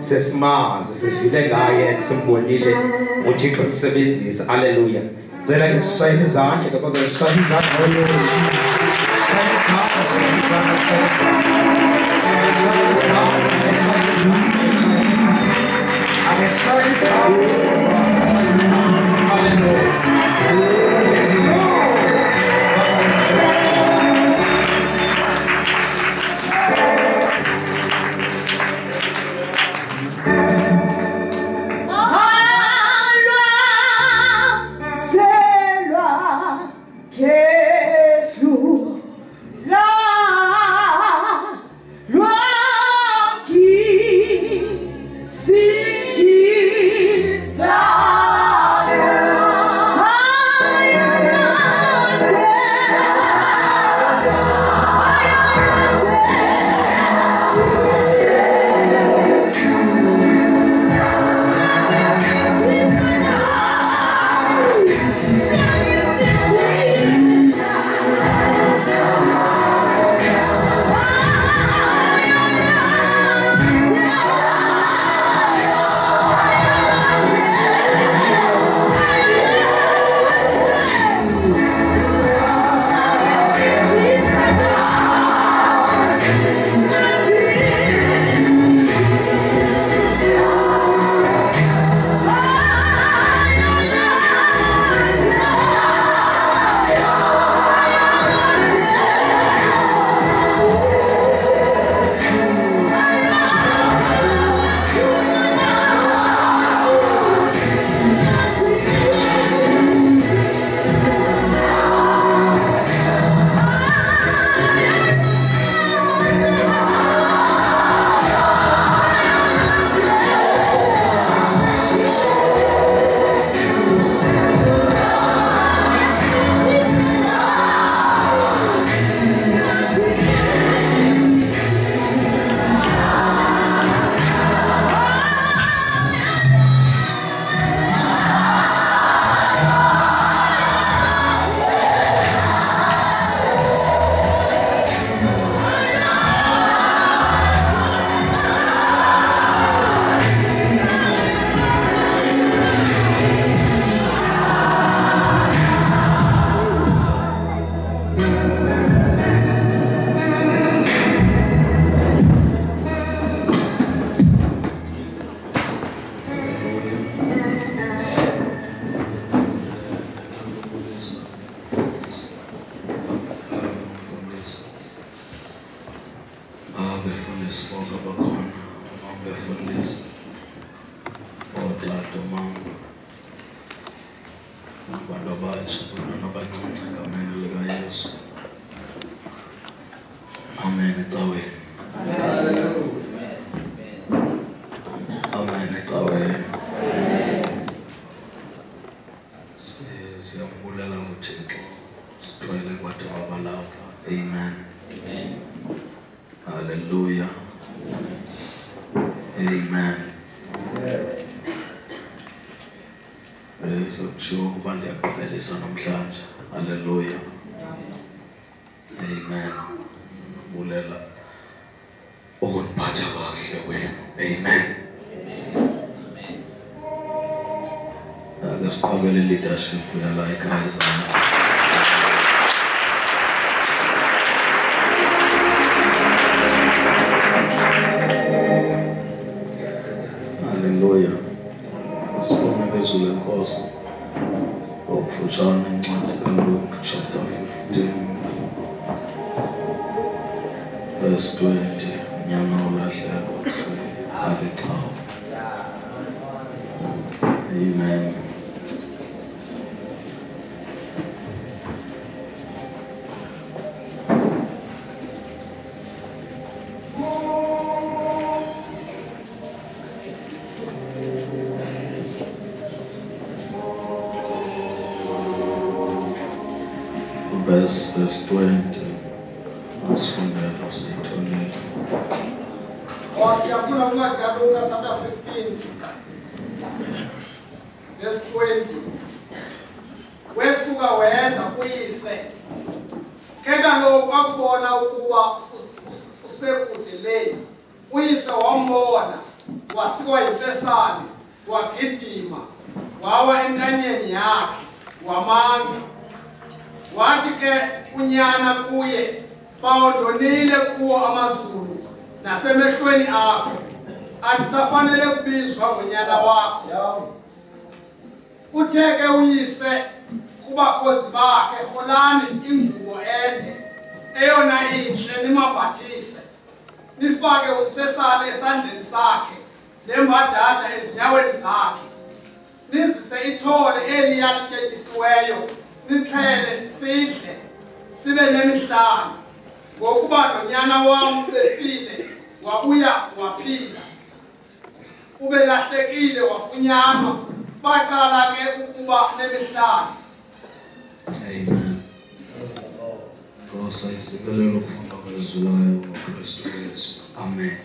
sesimazi sivile ngaye simbonile uThixo emsebenzisa. Haleluya. Cela ke sishayine izandla ke baza sishayine izandla leadership we are like eyes on. Hallelujah. Sibonga ngezulu lenkosi. Okufutshane incwadi kaLuke chapter 15 verse 20. Nyama ulahleko avichawo. Amen. Verse 20. As from there, verse 20. Chapter 15, verse 20. Wesuka weza kuyise. Keka lo akubona ukuba usekude le. Uyise wambona wasikwa yisesane wagijima wawa entanyeni yakhe wamanga wathi ke unyana kuye bawondonile kuwo amazulu nasemehlweni akho andisafanele kubizwa ngonyana wakho uthe ke uyise kubakhonzi bakhe holani ingubo ende eyona inhle nimabhathise nifake umsesane esandleni sakhe lembadada ezinyaweni zakhe nizise ithole eliya lityetyisiweyo nixhele sidle sibe nemihlanga ngokuba lonyana wam ubefile wabuya waphila ubelahlekile wafunyanwa baqala ke ukuba nemihlanga. Amen. Nkosi ayisikelele ukufunda kwezulayo ngoKristu Yesu. Amen.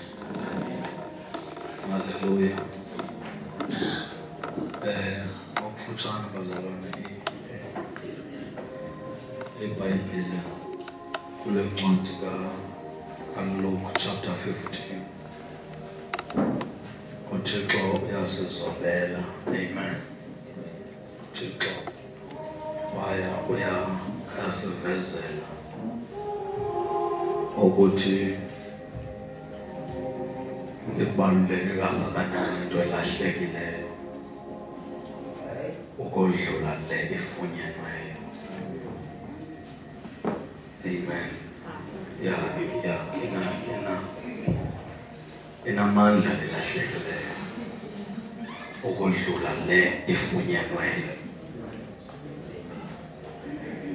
Hallelujah. Ngokufutshane bazalwane eBhayibheli kule ncwadi kaLuke chapter 15. uThixo uyasizobela. Amen. uThixo uyasivezela ukuthi ibaluleke kangakanani into elahlekileyo ukodlula le ifunyenweyo. Amen. Inamandla lelahlekileyo ukodlula le ifunyenweyo.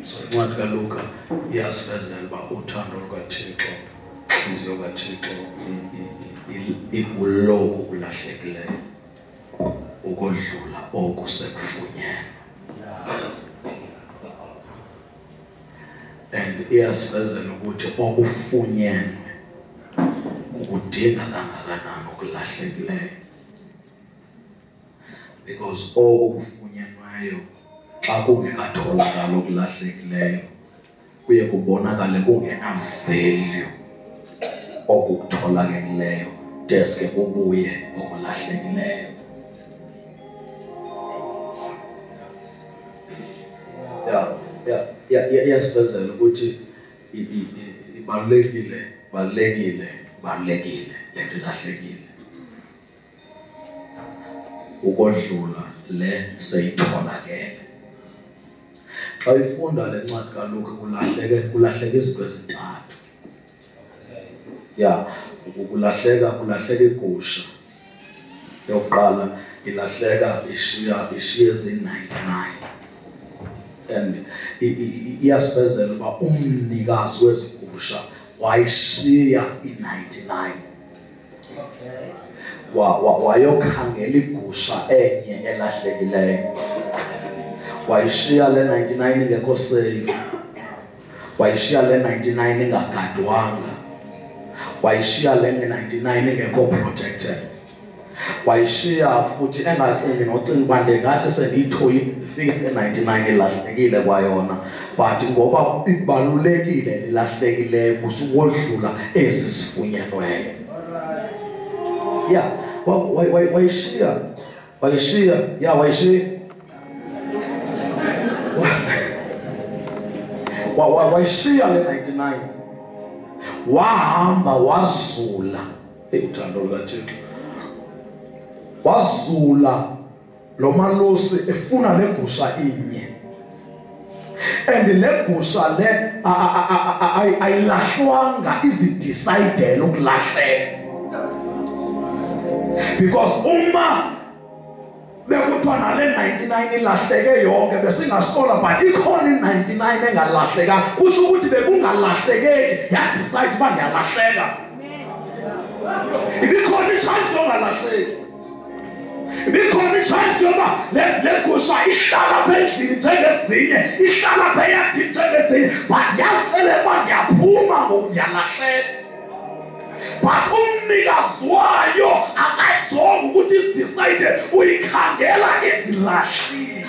So incwadi kaLuka iyasivezela uba uthando lukaThixo, inhliziyo kaThixo ikuloku kulahlekileyo ukodlula okusekufuyeni. And iyasivezela ukuthi okufunyenwe ukudinga kangakanani okulahlekileyo, because okufunyenweyo xa kungekatholakala okulahlekileyo kuye kubonakale kungena value okutholakeleyo deske kubuye okulahlekileyo. Yasibezela ukuthi ibalulekile lento ilahlekile ukodlula le seyitholakele. Xa ifunda le ncwadi kaLuka kulahleka izinto ezintathu. Kulahleka igusha yokuqala, ilahleka ishiya ezi-99. And iyasibezela uba umnikazi wezigusha wayishiya i-99. Wayokhangela igusha enye elahlekileyo. Wayishiya le 99 ingekho safe. Wayishiya le 99 ingagadwanga. Wayishiya le 99 ingekho protected. Wayishiya futhi engacingi nocinga uba ndingathi sendiyithoyile ifike le-99 ilahlekile kwayona, but ngoba ibalulekile ilahlekileyo kusukodlula ezi zifunyenweyo. Wayishiya le 99 wahamba wazula. Uthando lukaThixo, wazula lo malusi efuna legusha inye, and legusha le ayilahlwanga izidecidele ukulahleka, because uma bekuthiwa nale 99 ilahleke yonke besingasola, but ikhona i-99 engalahleka, kusho ukuthi bekungalahlekeki yadecide uba ngiyalahleka. Ibikhona ichance yongalahleki, ibikhona ichance yoba le gusha ihlala apha endlini njengezinye, ihlala apha eyadini njengezinye, but yazicele uba ndiyaphuma ngoku ndiyalahleka. But umnikazi wayo akayijongi ukuthi isidecide uyikhangela izilahlile.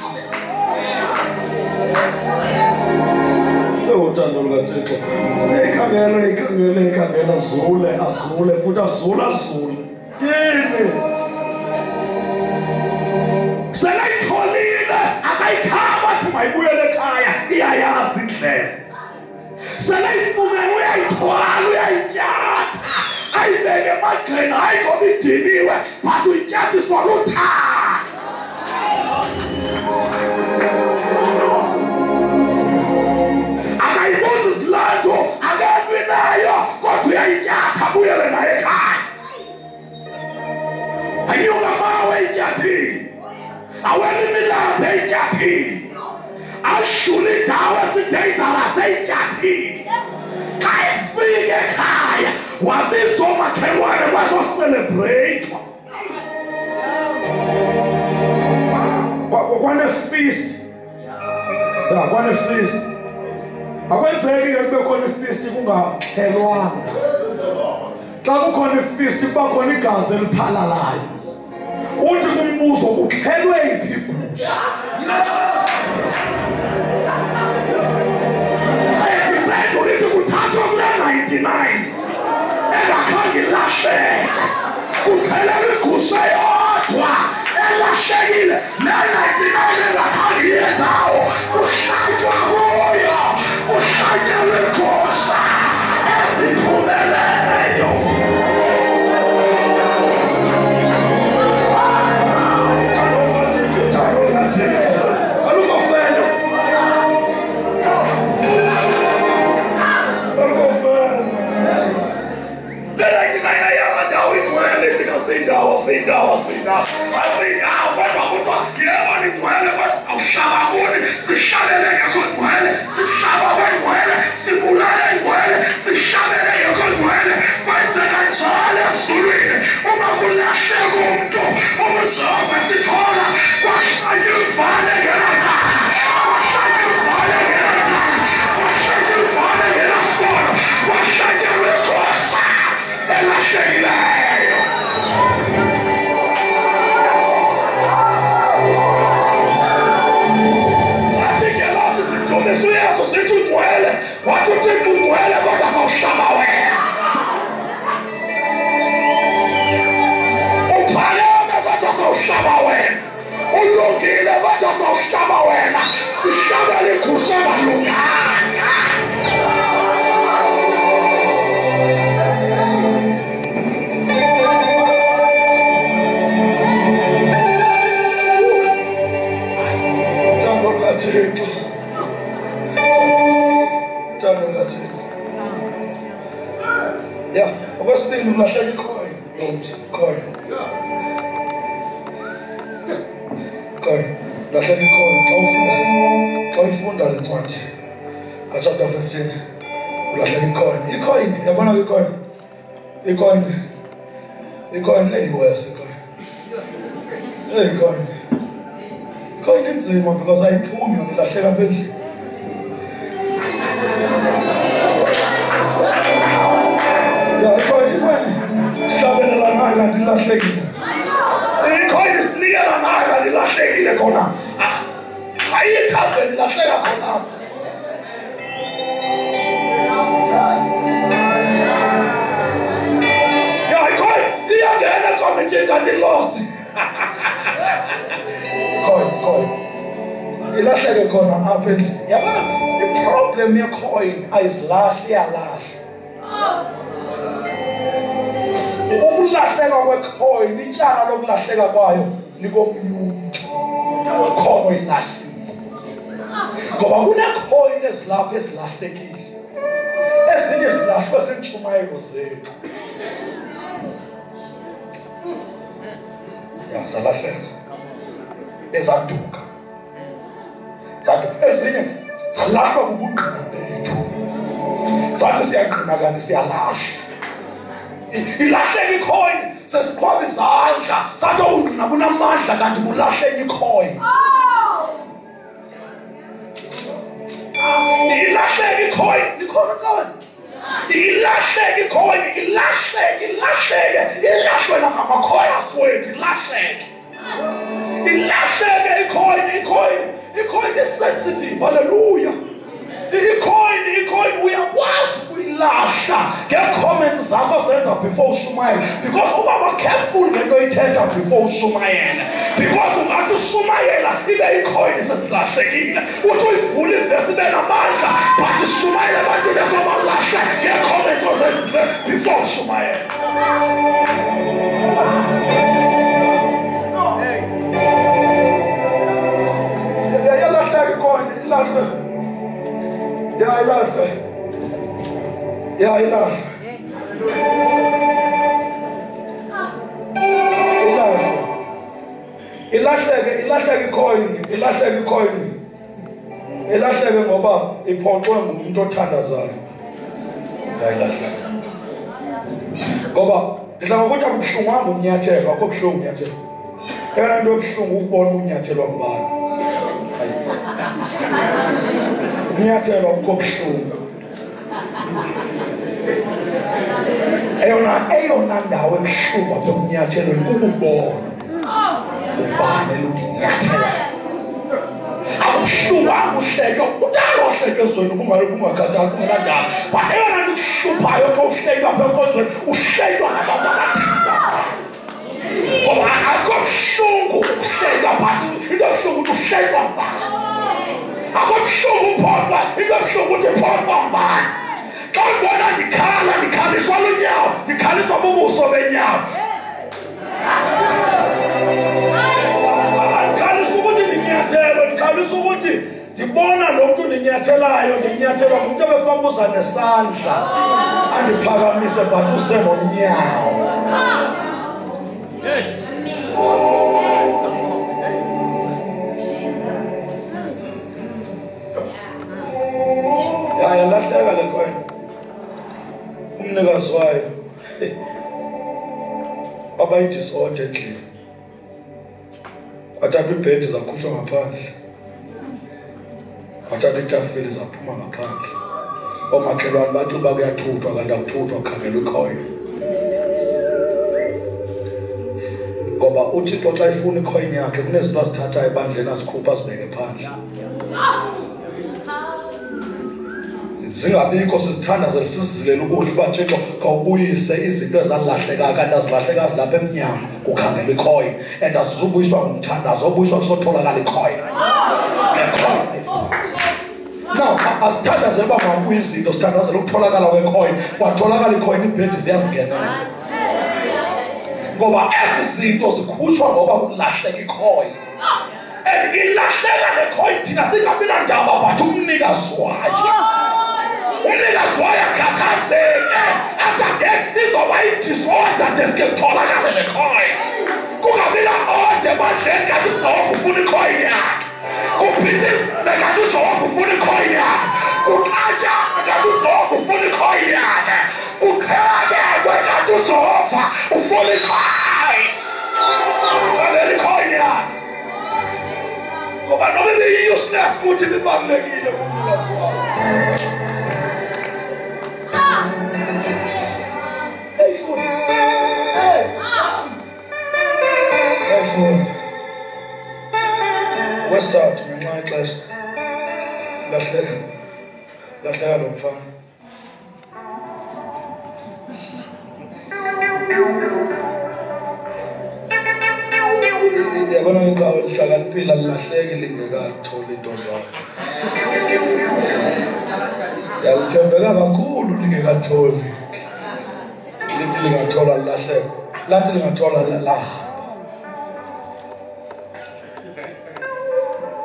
Uthando lukaThixo eyikhangela zule futhi azule yini mayibuyele ekhaya iyayazi indlela. Seleyifumene uyayithwala uyayityatha ayibeke emagxeni hayi ngoba idiniwe but uyityathiswa luthando. Akayibuzi isilandu akelwi nayo kodwa uyayityatha abuyele nayo ekhaya. Anyuka mawe eyityathile awela imilambo eyityathile ashule indawo esideyitala seyityathile. Xa ifike ekhaya wabiza omakhelwane bazoselebreyithwa kwane-feast. Ya kwane-feast akwenzeki ke kube khona i-feast kungakhelwanga. Xa kukhona i-feast kuba khona igazi eliphalalayo. Uthi kumbuzo kukhelwe yiphi igusha? Endibredo lithi kuthathwa kule 99 engakhange ilahleke kukhelelwe igusha yodwa elahlekile ne-99 engakhange iyendawo kuhlatywa kuyo kuhlatyelwe igusha eziphumeleleyo. Sindawo kodwa kuthiwa yebo nigcwele kodwa awuhlaba kuni sihlabele ngekho ngcwele sihlaba kwengcwele sibulale ngcwele sihlabele ngekho ngcwele. Kwenzeka njalo esizulwini uma kulahleka umuntu umjova sithola kwahlanye imvane ngelakhala kwahlanye imvane ngelakhala kwahlanye imvane ngelasono kwahlanye wekhosa elahlekileyo. Uyesu sithi ugcwele wathi uthixo ugcwele kodwa sawuhlaba wena. Uphakeme kodwa sawuhlaba wena. Ulungile kodwa sawuhlaba wena. Sihlabele igusha engalunganga. Thando lukaThixo. Yeah, okwesibili ulahleka ikhoyi. Lahleka ikhoyi xa ufunda le ncwadi kaChapter 15 ulahleka ikhoyi. Ikhoyi yabona ikhoyi eyi-US ikhoyi inzima because ayiphumi yona ilahleka apha endlini. Sihlabelela nayo kanti ilahlekile. Ikhoyi sinikela nayo kanti ilahlekile khona. Ayithaveni ilahleka khona. Ya ikhoyi iyangena ekomithini kanti lost. Ikhoyi ilahleke khona apha endlini. Yabona iproblem yekhoyi ayizilahli iyalahla. Ukulahleka kwekhoyi ityala lokulahleka kwayo likomunye umuntu khomo ilahlile ngoba kunekhoyi ezilapha ezilahlekile ezinye zilahlwe zintshumayelo zethu zalahleka ezaduka ezinye zalahlwa kubungqina bethu zathi siyaqina kanti siyalahla. Ilahleka ikhoyi sesiqhwaba izandla sathi ungqina kunamandla kanti kulahleka ikhoyi. Ilahleka ikhoyi likhona kaweni. Ilahleka ikhoyi ilahlwe nangamakhoya swethu ilahleke. Ilahleke ikhoyi is-sensitive. Hallelujah. Ikhoyi uyakwazi ukuyilahla ngee-comments zakho zenza before ushumayela because uba careful ngento oyithetha before ushumayela because ungathi ushumayela ibe icoin sesilahlekile uthi uyivula ivesi ibe namandla but ushumayela abantu besabalahle ngecomments ozenziwe before ushumayela. Yalahleka icoin ilahle. Ilahleke icoin. Ilahleke ngoba iphoxwe ngumuntu othandazayo. Yayilahleka. Ngoba ngidla ngokuthi akubuhlungu unyathelo, akho buhlungu unyathelo. Eyona nto ebuhlungu ukubona unyathelo wambala. Unyathelo akho buhlungu. Eyona ndawo ebuhlungu apha unyathelo kukubona. Ubane lunyathelo. Akuhlungu akuhleke utalo uhleke zona kungakhathali kungenandaba. But eyona nto kuhluphayo xa uhlekwa apha enkonzweni uhlekwa ngabantu abathandazayo. Ngoba akho buhlungu ukuhlekwa but into ebuhlungu ukuthi uhlekwa ngubani. Akho buhlungu uphoxwa into ebuhlungu ukuthi uphoxwa ngubani. Xa ubona ndikhaliswa lunyawo ndikhaliswa bubuso benyawo. Ndikhalisa ukuthi ndinyathelo ndikhalisa ukuthi ndibona lo mntu ndinyathelayo ndinyathelwa ngumntu ebefambuza nesandla andiphakamise but usengonyawo. Yalahleka le coin. Umnikazi wayo abayi-disorder endlini athatha ibhedi zakhutshwa ngaphandle, athatha itafile zaphuma ngaphandle. Omakhelwane bacinga kuyathuthwa kanti akuthuthwa, kukhangelwa icoin. Ngoba uThixo xa efuna icoin yakhe kunezinto azithathayo ebandleni azikhupha azibeke phandle. Zingabikho sizithandazele sizizilele ukudla uba Thixo khawubuyise izinto ezalahleka kanti azilahleka zilapha emnyama kukhangelwa icoin and azizubuyiswa ngumthandazo obuyiswa kusotholakala icoin. Now asithandazele uba mabuye izinto sithandazele ukutholakala kwecoin kwatholakala icoin ibhedi ziyazingenela. Ngoba ezi zinto zikhutshwa ngoba kulahleka icoin. And ilahleka le coin thina singabi nandaba but umnikazi wayo. Umnikazi wayo akhathazeke athi izoba i-disorder deske kutholakale le coin. Kungabi na-ode ebandleni kanti uJehova ufuna icoin yakhe. Kuphithizele kanti uJehova ufuna icoin yakhe. Kuxatshane kanti uJehova ufuna icoin yakhe. Kukhekezwe kanti uJehova ufuna icoin. Ufuna icoin yakhe. Ngoba noma ibe-useless kuthi bibalulekile kumnikazi wayo. Wesithathu ngenxa yexesha lahleka lo mfana. Yabona indawo lihlakaniphile lilahleki lingekatholi into zayo. Yalithembeka kakhulu lingekatholi. Lithi lingathola lilahleka. Lathi lingathola lahamba.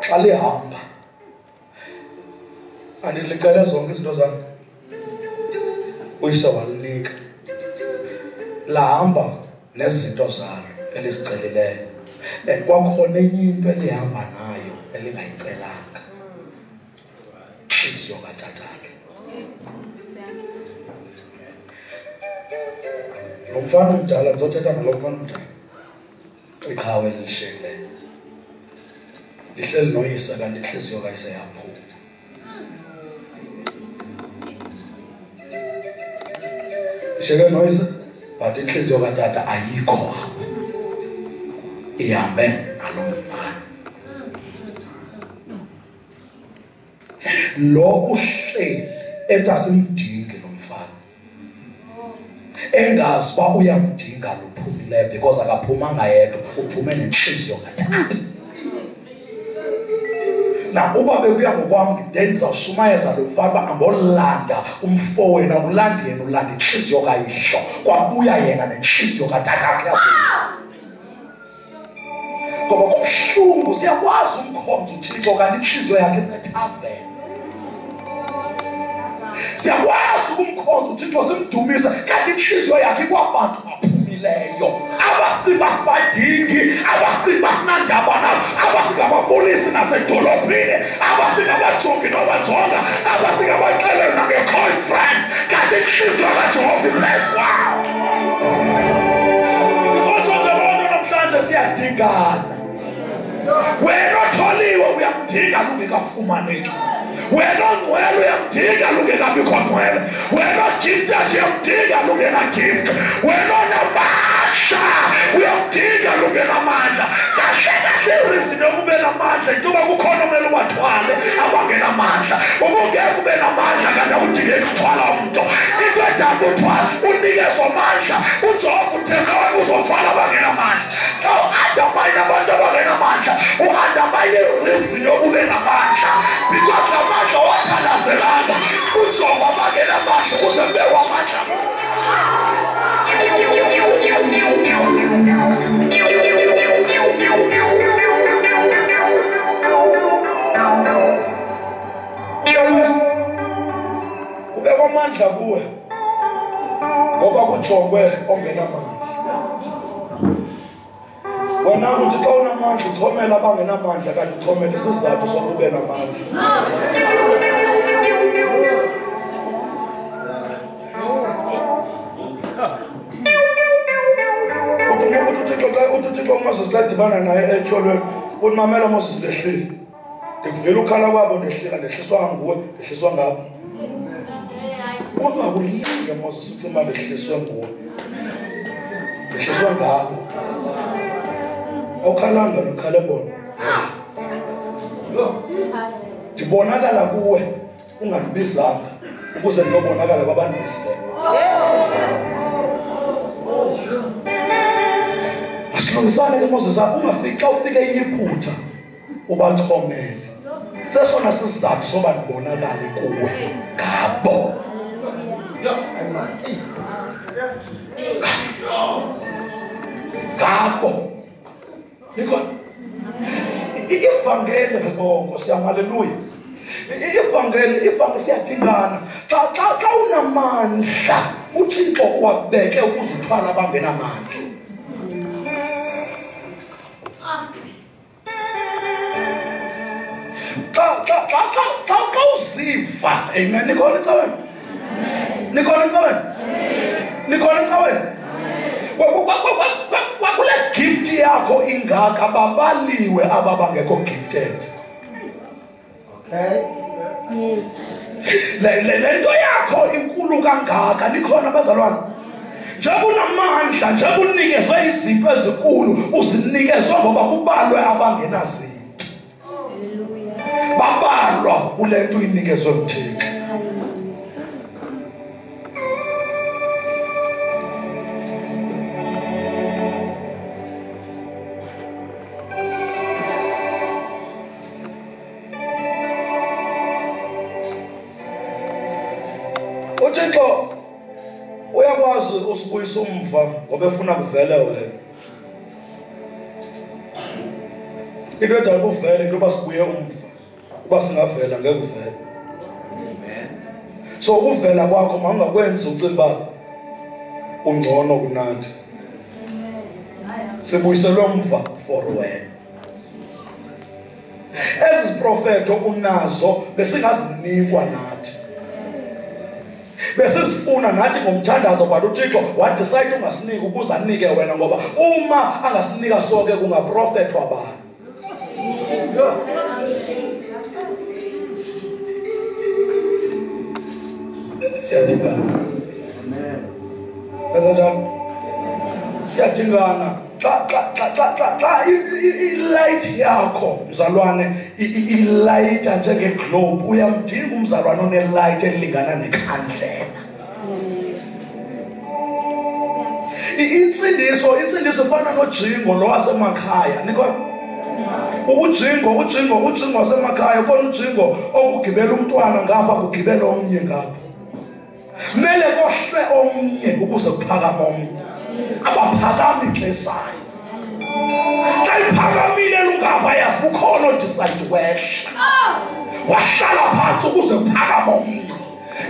Xa lihamba andilicele zonke izinto zami uyise walinika. Lahamba nezinto zalo elizicelileyo. And kwakhona enye into elihamba nayo elingayicelanga. Inhliziyo katatakhe. Lo mfana omdala ngizothetha nalo mfana omdala. Iqhawe lishileyo. Lihleli noyise kanti inhliziyo kayise yaphuma. Sheke noyise but inhliziyo katata ayikho apha. Ihambe nalo mfana. Lo uhleli ethi asimdingi lo mfana. Engazi uba uyamdinga luphumileyo because akaphumanga yedwa uphume nenhliziyo katata. na uba bekuya ngokwami ndenza ushumayeza lo mfana angolanda umfo wena ulandi yena ulanda inhliziyo kayihlo kwabuya yena nenhliziyo katatakhe ngoba kubuhlungu siyakwazi umkhonzo uThixo kanti inhliziyo yakhe isethaveni siyakwazi ukumkhonza uThixo simdumisa kanti inhliziyo yakhe ikwabantu baphumileyo abasiba sibadingi abasiba sinandaba nabo abasingamapolisi nasedolophini abasingamajongi nobajonga abasingabaxeleli nange-conference kanti inhliziyo kaJehova iphezulu kodwa nje lonto namhlanje siyadingana wena otholiwe uyamdinga lungekafumaneki wena ongcwele uyamdinga lungekabikho ngcwele wena ogifted uyamdinga lungena-gift wena onamandla uyamdinga lungenamandla kahle kahle irizini yokube namandla intoba kukhona omele ubathwale abangenamandla ubungeke ube namandla kanti awudingeki ukuthwala umntu into edala uthwala unikezwa amandla uJehova uthembe wena uzothwala abangenamandla xa u-undermine abantu abangenamandla u-undermine irizini yokube namandla because namandla wathalazelanga uJehova abangenamandla ukuze kubewa amandla kubekwa amandla kuwe ngoba kujongwe ongenamandla wena uthi xa unamandla uthomela abangenamandla kanti uthomela isizathu sokube namandla uThixo uMoses ladibana naye etyholweni uthi mamela Moses lehlile ndikuvela ukhala kwabo ndehlika ndehliswa nguwe ndehliswa ngabo ungakulinge Moses uthi manje ndehliswe nguwe ndehliswa ngabo awukhalanga nokhale bona ndibonakala kuwe ungandibizanga ukuze ndiyobonakala kwabandibisileyo asilungisane ke Moses ungafiki xa ufike iyiphutha ubathomele sesona sizathu soba ndibonakale kuwe ngabo ngabo niko ivangeli ngibongo siyamaleluya ivangeli siyadingana xa unamandla uThixo wabeke ukuzuthwala abangenamandla xa uziva amen nikhona ecaweni nikhona ecaweni nikhona ecaweni kwakule gift yakho ingaka babaliwe aba bangekho gifted okay yes le nto yakho inkulu kangaka nikhona bazalwane njengoba unamandla njengoba unikezwe izipho ezikulu uzinikezwe ngoba kubalwe abangenazinto babalwa kule nto inikezwe uThixo uThixo uyakwazi usibuyisa umva ngoba efuna kuvele wena into edala uvele ngoba sibuye umva uba singavela ngeke uvele amen so uvela kwakho mangakwenzi ucimba ungcono kunathi sibuyiselwe umva for wena ezi ziprofeto unazo besingazinikwa nathi besizifuna nathi ngomthandazo kwathi uThixo wadecide ungasinika ukuze anike wena ngoba uma angasinika sonke kungaprofethwa abantu siyadingana amen sazajani siyadingana xa ilight yakho mzalwane ilight njengeglobe uyamdinga umzalwane onelight elilingana nekhandlela insindiso ifana nojingo lo wasemakhaya Ujingo wasemakhaya khona ujingo okugibela umntwana ngapha kugibela omnye ngapha. Kumele kohle omnye ukuze kuphakame omnye. Abaphakami xeshayo. Xa iphakamile lungapha yazi kukhona odecide wehla. Wahlala phansi ukuze kuphakame omnye.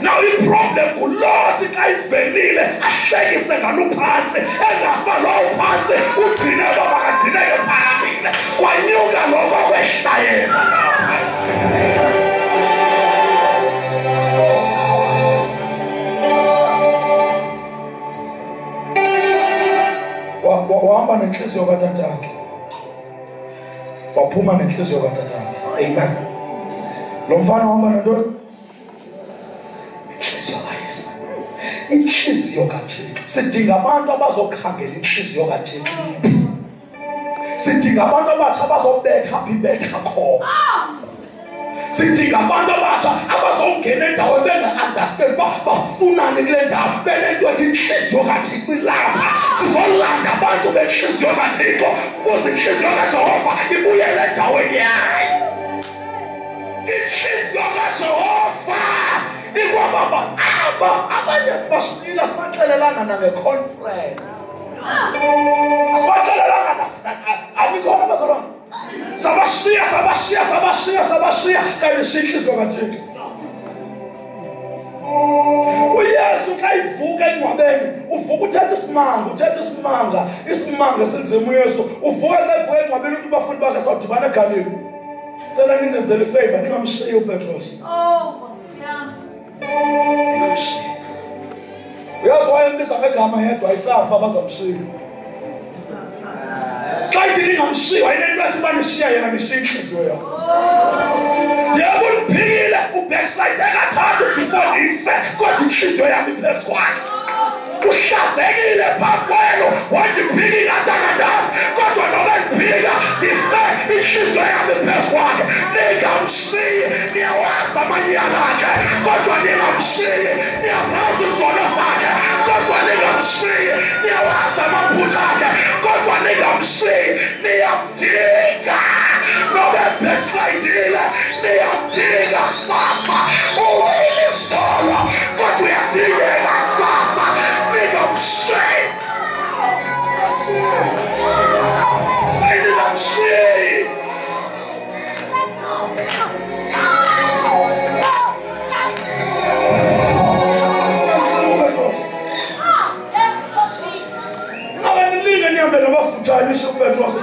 Now the problem kulothi xa ivelile ahlekise ngaluphansi engasiba lowo phansi ugcine baba kagcineke phakamile kwanyuka lokho kwehla yena. Wahamba nenhliziyo katatakhe, waphuma nenhliziyo katatakhe. Amen. Lo mfana wahamba nantoni? Inhliziyo kaThixo. Sidinga abantu abazokhangela inhliziyo kaThixo. Sidinga abantu abatsha abazobetha apha ibetha khona. Sidinga abantu abatsha abazongena endaweni benga-understand bafunani kule ndawo benento ethi inhliziyo kaThixo ilapha. Sizolanda abantu benhliziyo kaThixo ukuze inhliziyo kaJehova ibuyele endaweni yayo. Inhliziyo kaJehova ikwababa abanye sibashila sibaxelelanga nange-conference. Sibaxelelanga amikhona bazalwane. Sabashiya kanti shiya inhliziyo kaThixo. uYesu xa ivuka engcwabeni uvuka uthetha isimanga senzema uYesu uvuka xa ivuka engcwabeni uthi abafundi bakhe sawudibana egaleni. Cela ninenzele ifavor ningamshiyi uPetros. Uyazi wayembiza ngegama yedwa ayisazi uba bazamshiya. Xa ithi ningamshiyi wayinento yathi uba nishiya yena nishiya inhliziyo yakho. Yebo uniphikile ubackslide kathathu before ndife kodwa inhliziyo yami iphezu kwakhe. Uhlazekile phambi kwenu wandiphika ingatakadazi kodwa noma ndiphika ndife inhliziyo yami iphezu kwakhe. Ningamshiyi niyawazi amanyala akhe kodwa ningamshiyi niyazazi izono zakhe kodwa ningamshiyi niyawazi amaphutha akhe kodwa ningamshiyi niyamdinga. Noma backslidile niyamdinga sasa. Uwile solo kodwa uyadingeka sasa. Ningamshiyi. Petros,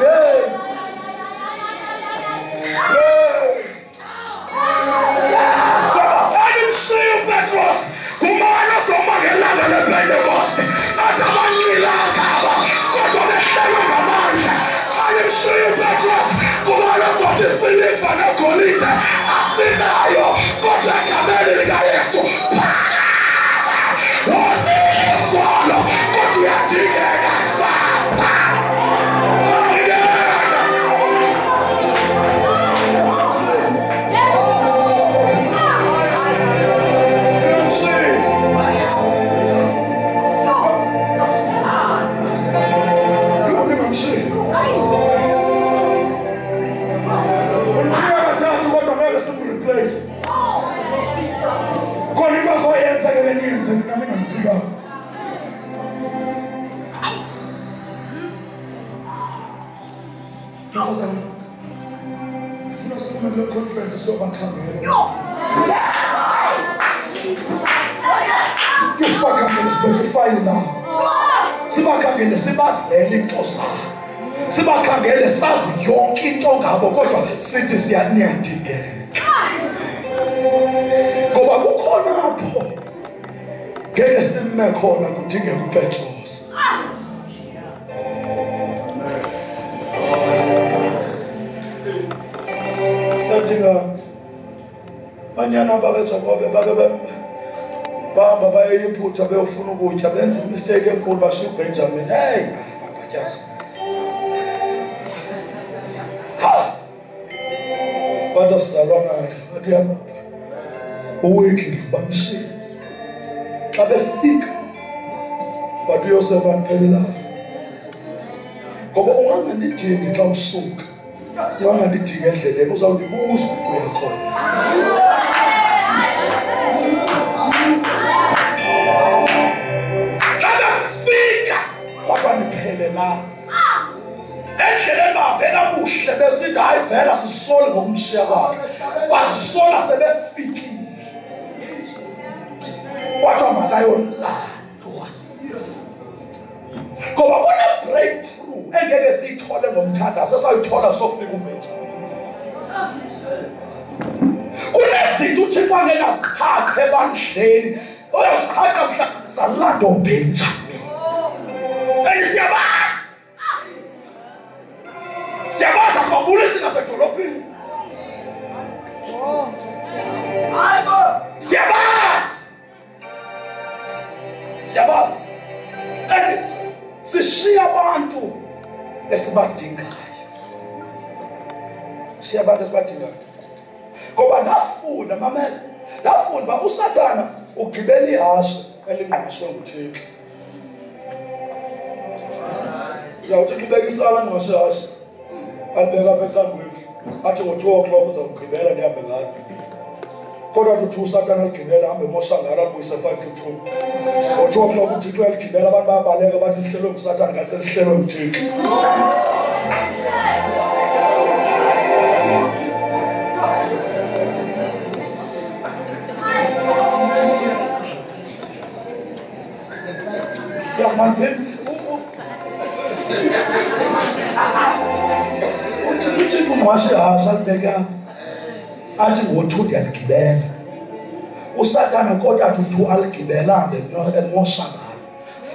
Petros, kumana somagelanga lePentecost, atamanilakaba, kodwa behlelwe ngamandla. Ayimshiya uPetros, kumana sothi siliva negolide asinayo, kodwa egameni likaYesu wonile solo, kodwa uyadingeka sasa. Conference is overcoming. Spotify now. Sibakhangele sibazele inxosa. Sibakhangele sazi yonke into ngabo kodwa sithi siyadingeka. Ngoba kukhona apho ngeke simme khona kudingeka uPetros. Banyana bakaJakobe bahamba bayeyiphutha beyofuna ukutya benza imistake enkulu bashiya uBenjamin. Hey babatyaza kodwa sizalwana athi yaba uwekile bamshiya xa befika bathi uYosefa mphelelayo ngoba ungangendidingi xa usuka noma ngidinga endleleni uzawundibuza uyakhona. Kada fika kwabaniphele la. Endleleni babheka kuhle besithi hayi vela sisole ngokumshiya kwakhe. Basisola sebefikile. Kwathiwa makayolala. Ngoba kune breakthrough engeke siyithole ngomthandazo sesayithola sofika uBenja. Kunezinto uThixo angeke azikhaphe ebandleni. Uyazikhapha mhla salanda uBenjamini. Siyabazi. Siyabazi asibabulisi nasedolobheni. Hayibo. Siyabazi. Siyabazi. Sishiya abantu esibadingayo. Sishiya abantu esibadingayo. Ngoba ngafunda mamela. Ngafunda uSathana ugibela ihashe elingqashwe nguThixo. Uyawuthi ukibeka isala ngqashe hashe. Alibeka apha ethangweni. Athi ngo-2 o'clock uzawugibela nihambe ngalo. Kodwa uthi uSathana aligibela hambe emosha ngalo abuyise 5 to 2. Ngo-2 o'clock uThixo aligibela abantu bayabaleka bathi lihlelwe nguSathana ngathi selihlelwe nguThixo. uThixo ungwashe hasha libeka athi ngo-2 ndiyaligibela. uSathana kodwa athi u-2 aligibela hambe emosha ngalo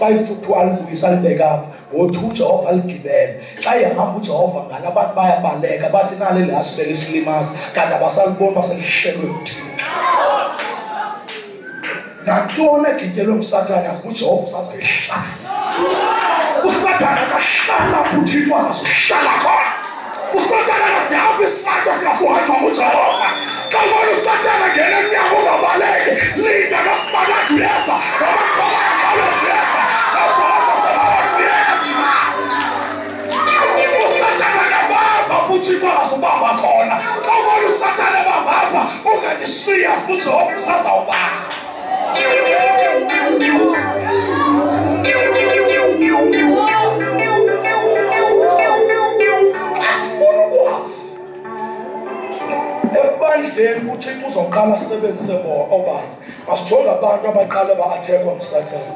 5 to 2 alibuyisa alibeka apha ngo-2 Jehova aligibele. Xa ehamba uJehova ngalo abantu bayabaleka bathi nali lihashe belisilimaza kanti abasaliboni baselihlelwe nguThixo. Nantoni egityelwe nguSathana yazi uJehova usazayihlala. uSathana akahlala apho uThixo angasuhlala khona. uSathana akasihamba isifato singasuhanjwa nguJehova. Xa ubona uSathana ngena emnyango ungabaleki linda nosibakade uyeza nabaqoba yakhawuleza uyeza noJehova sebakade uyeza. uSathana ngabamba apho uThixo angazubamba khona. Xa ubona uSathana ebambapha unganishiya uJehova usazawubamba. Asifuna ukwazi ebandleni uThixo uzoqala asebenzise obani. Asijonge abantu abaqala ba-athekwa nguSathana.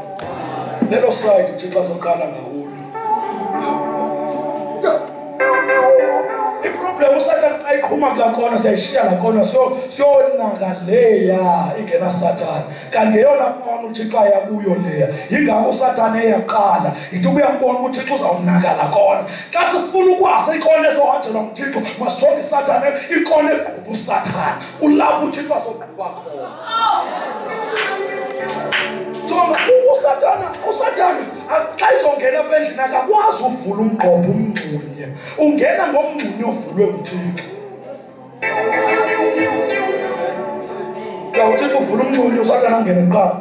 Lelo side uThixo azoqala ngawulo. Iproblem uSathana xa iqhuma kula khona siyayishiya la khona siyonaka leya ingena Sathana. Kanti yeyona khona uThixo ayakuyo leya. Yingakho uSathana eyaqala. Ithi uyambona ukuthi uThixo uzawunaka la khona. Xa sifuna ukwazi ikona ezohanjelwa nguThixo masijonge iSathana ikona egquba uSathana. Kulapho uThixo azogquba khona. uSathana xa izongena apha endlini akakwazi uvula umgqobho umngxunye. Ungena ngomngxunye ovulwe nguThixo. uThixo uvula umngxunye uSathana angene kuqala.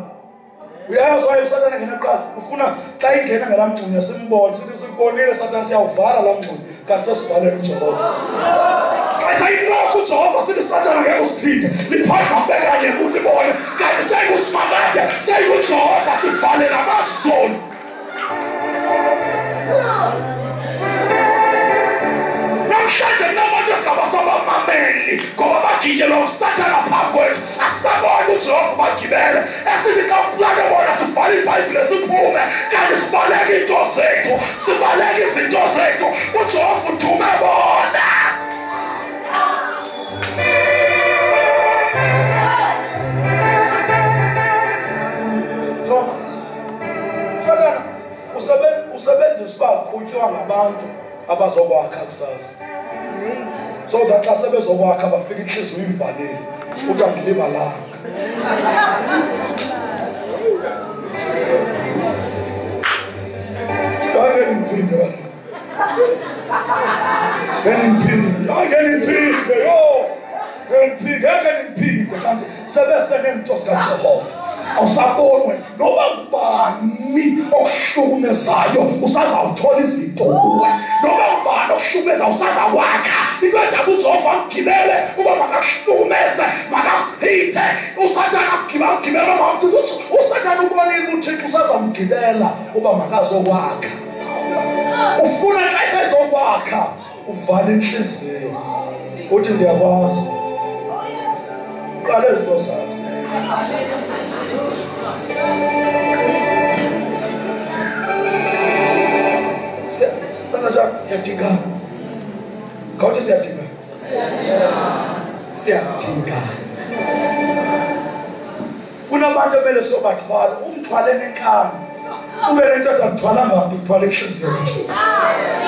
Uyayazi waye uSathana angene kuqala. Ufuna xa ingena ngala mngxunye simbone sithi sikubonile Sathana siyawuvala la mngxunye kanti sesivalele uJehova. Xa sayinokho uJehova sithi Sathana ngeke usiphinde liphakame kanye ulibone kanti sayikusimakade sayikuJehova sivale namasoni. Namhlanje nabantu esingabasabamameli ngoba bagiyelwa uSathana phambi kwethu asisaboni uJehova bagibele esithi xa kulana bona sivale iBhayibhile siphume kanti sibaleka into zethu sibaleka izinto zethu uJehova uthume bona. Usebenzisa bakhutshwa ngabantu abazokwakha kusasa. So that xa sebezokwakha bafika inhliziyo ivalile uthi angilibalanga. Ngeke kanti sebesenento zikaJehova. Awusabonwe noma ngubani okuhlukumezayo usazawuthola izinto kuwe. Noma ngubani okuhlukumeza usazakwakha into edabu uJehova amgibele uba makahlukumeze makachithe usathana akugibela mawukuthi usathana ubonile ukuthi uThixo usazamgibela uba makazokwakha ufuna xa sezokwakha uvale inhliziyo uthi ndiyakwazi qala izinto zakho siyadinga kawuthi siyadinga kunabantu emele siyobathwala umthwale nenkani ube nento athwala ngabantu uthwale inhliziyo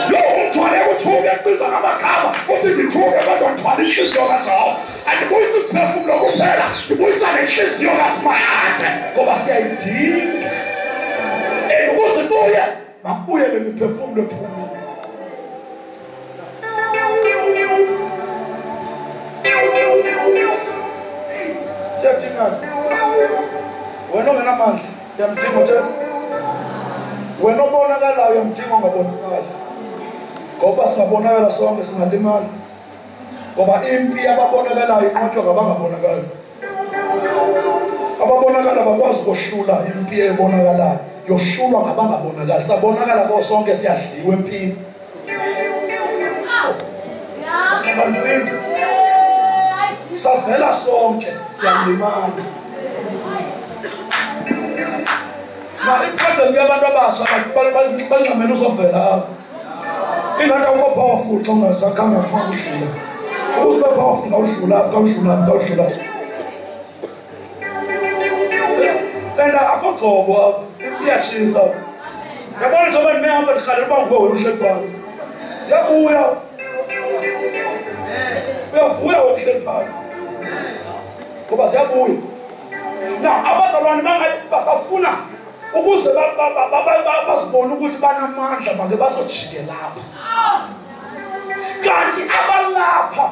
lo umthwale uthuke ebiza ngamagama uthi ngithuke kodwa ngithwala inhliziyo kaJehova andibuyisa ukuphefumula kuphela ndibuyisa nenhliziyo kaSimayade ngoba siyayidinga ukuzibuye makubuye lemiphefumulo ephumile siyadingana wena ongenamandla uyamdinga uthena wena obonakalayo uyamdinga ongabonakali ngoba singabonakala sonke singalimali ngoba impi ababonakalayo iqothwa ngabangabonakali ababonakala bakwazi ukuhlula impi ebonakalayo yohlulwa ngabangabonakali sabonakala ko sonke siyadliwa empini savela sonke siyalimala na iproblem yabantu abasha bancamela uzovela apha ingathi awukho powerful xa ungazakanga uhlula uzibe powerful ngawudlula apha ngawudlula and akho gcobo apha iyatshisa yabona njengoba ndimehamba ndikhalela uba nguwe wena uhleli phansi siyabuya uyavuya wena uhleli phansi ngoba siyabuya na abazalwane bafuna ukuze bazibone ukuthi banamandla make bazojike lapha kanti abalapha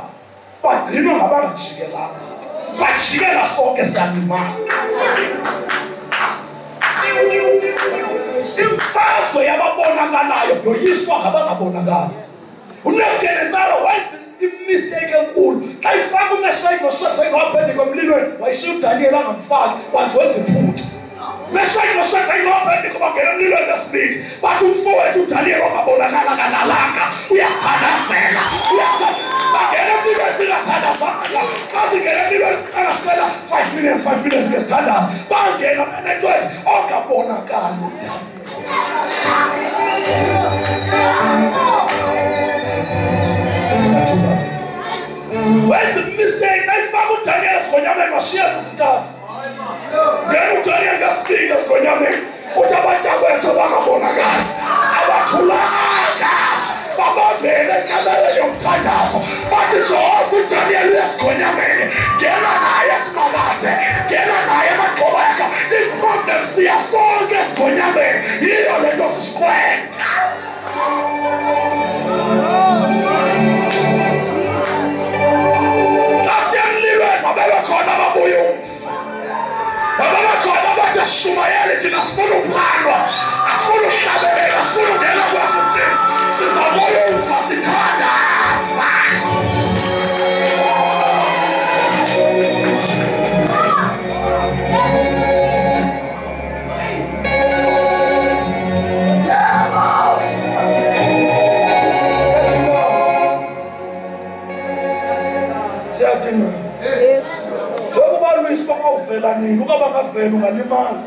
bagcinwa ngabangajike lapha sajikela sonke siyalimala imfazwe yababonakalayo yoyiswa ngabangabonakali uNebukadnezar wenza imistake enkulu xa ifaka uMeshaki noShadraka waphela emlilweni wayishiya uDaniel angamfaki wathi wenza iphutha Meshaki noShadraka waphela bangena emlilweni lesibili bathi umfowethu uDaniel ongabonakala kanalanga uyasithandazela bangena emlilweni singathandazanga xa singena emlilweni angasicela 5 minutes ngesithandazo bangena nenetwethi ongabonakali uDaniel wenza mistake ayifaka uDaniel esigonyameni washiya sisithathu ngena uDaniel ngesibili esigonyameni uthi abantakwethu bangabonakali abathulanga babambele enkabeleni yomthandazo bathi Jehova uDaniel uyesigonyameni ngena naye eSimakade ngena naye amagxoba yakhe iproblem siyasonke esigonyameni yiyo lento sisiqwenga babekhona babuye umfa babekhona bathi ashumayele thina sifuna ukuplandwa asifuna ukuhlabelela asifuna ukungena kwakho thina sizabuye umfa sithandaza siyadinga uvela nini ukaba ngavela ungalimala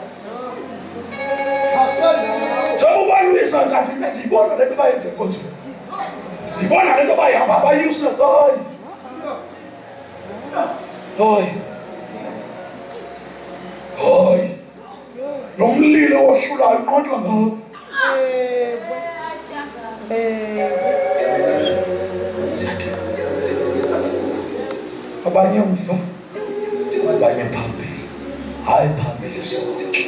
sokubalwisa ngathi ngibona lento bayenze enkonzweni ngibona lento bayihamba abayuseless hoyi lo mlilo ohlulayo uqothwa ngawo abanye umfa abanye phambili hayi phambili sonke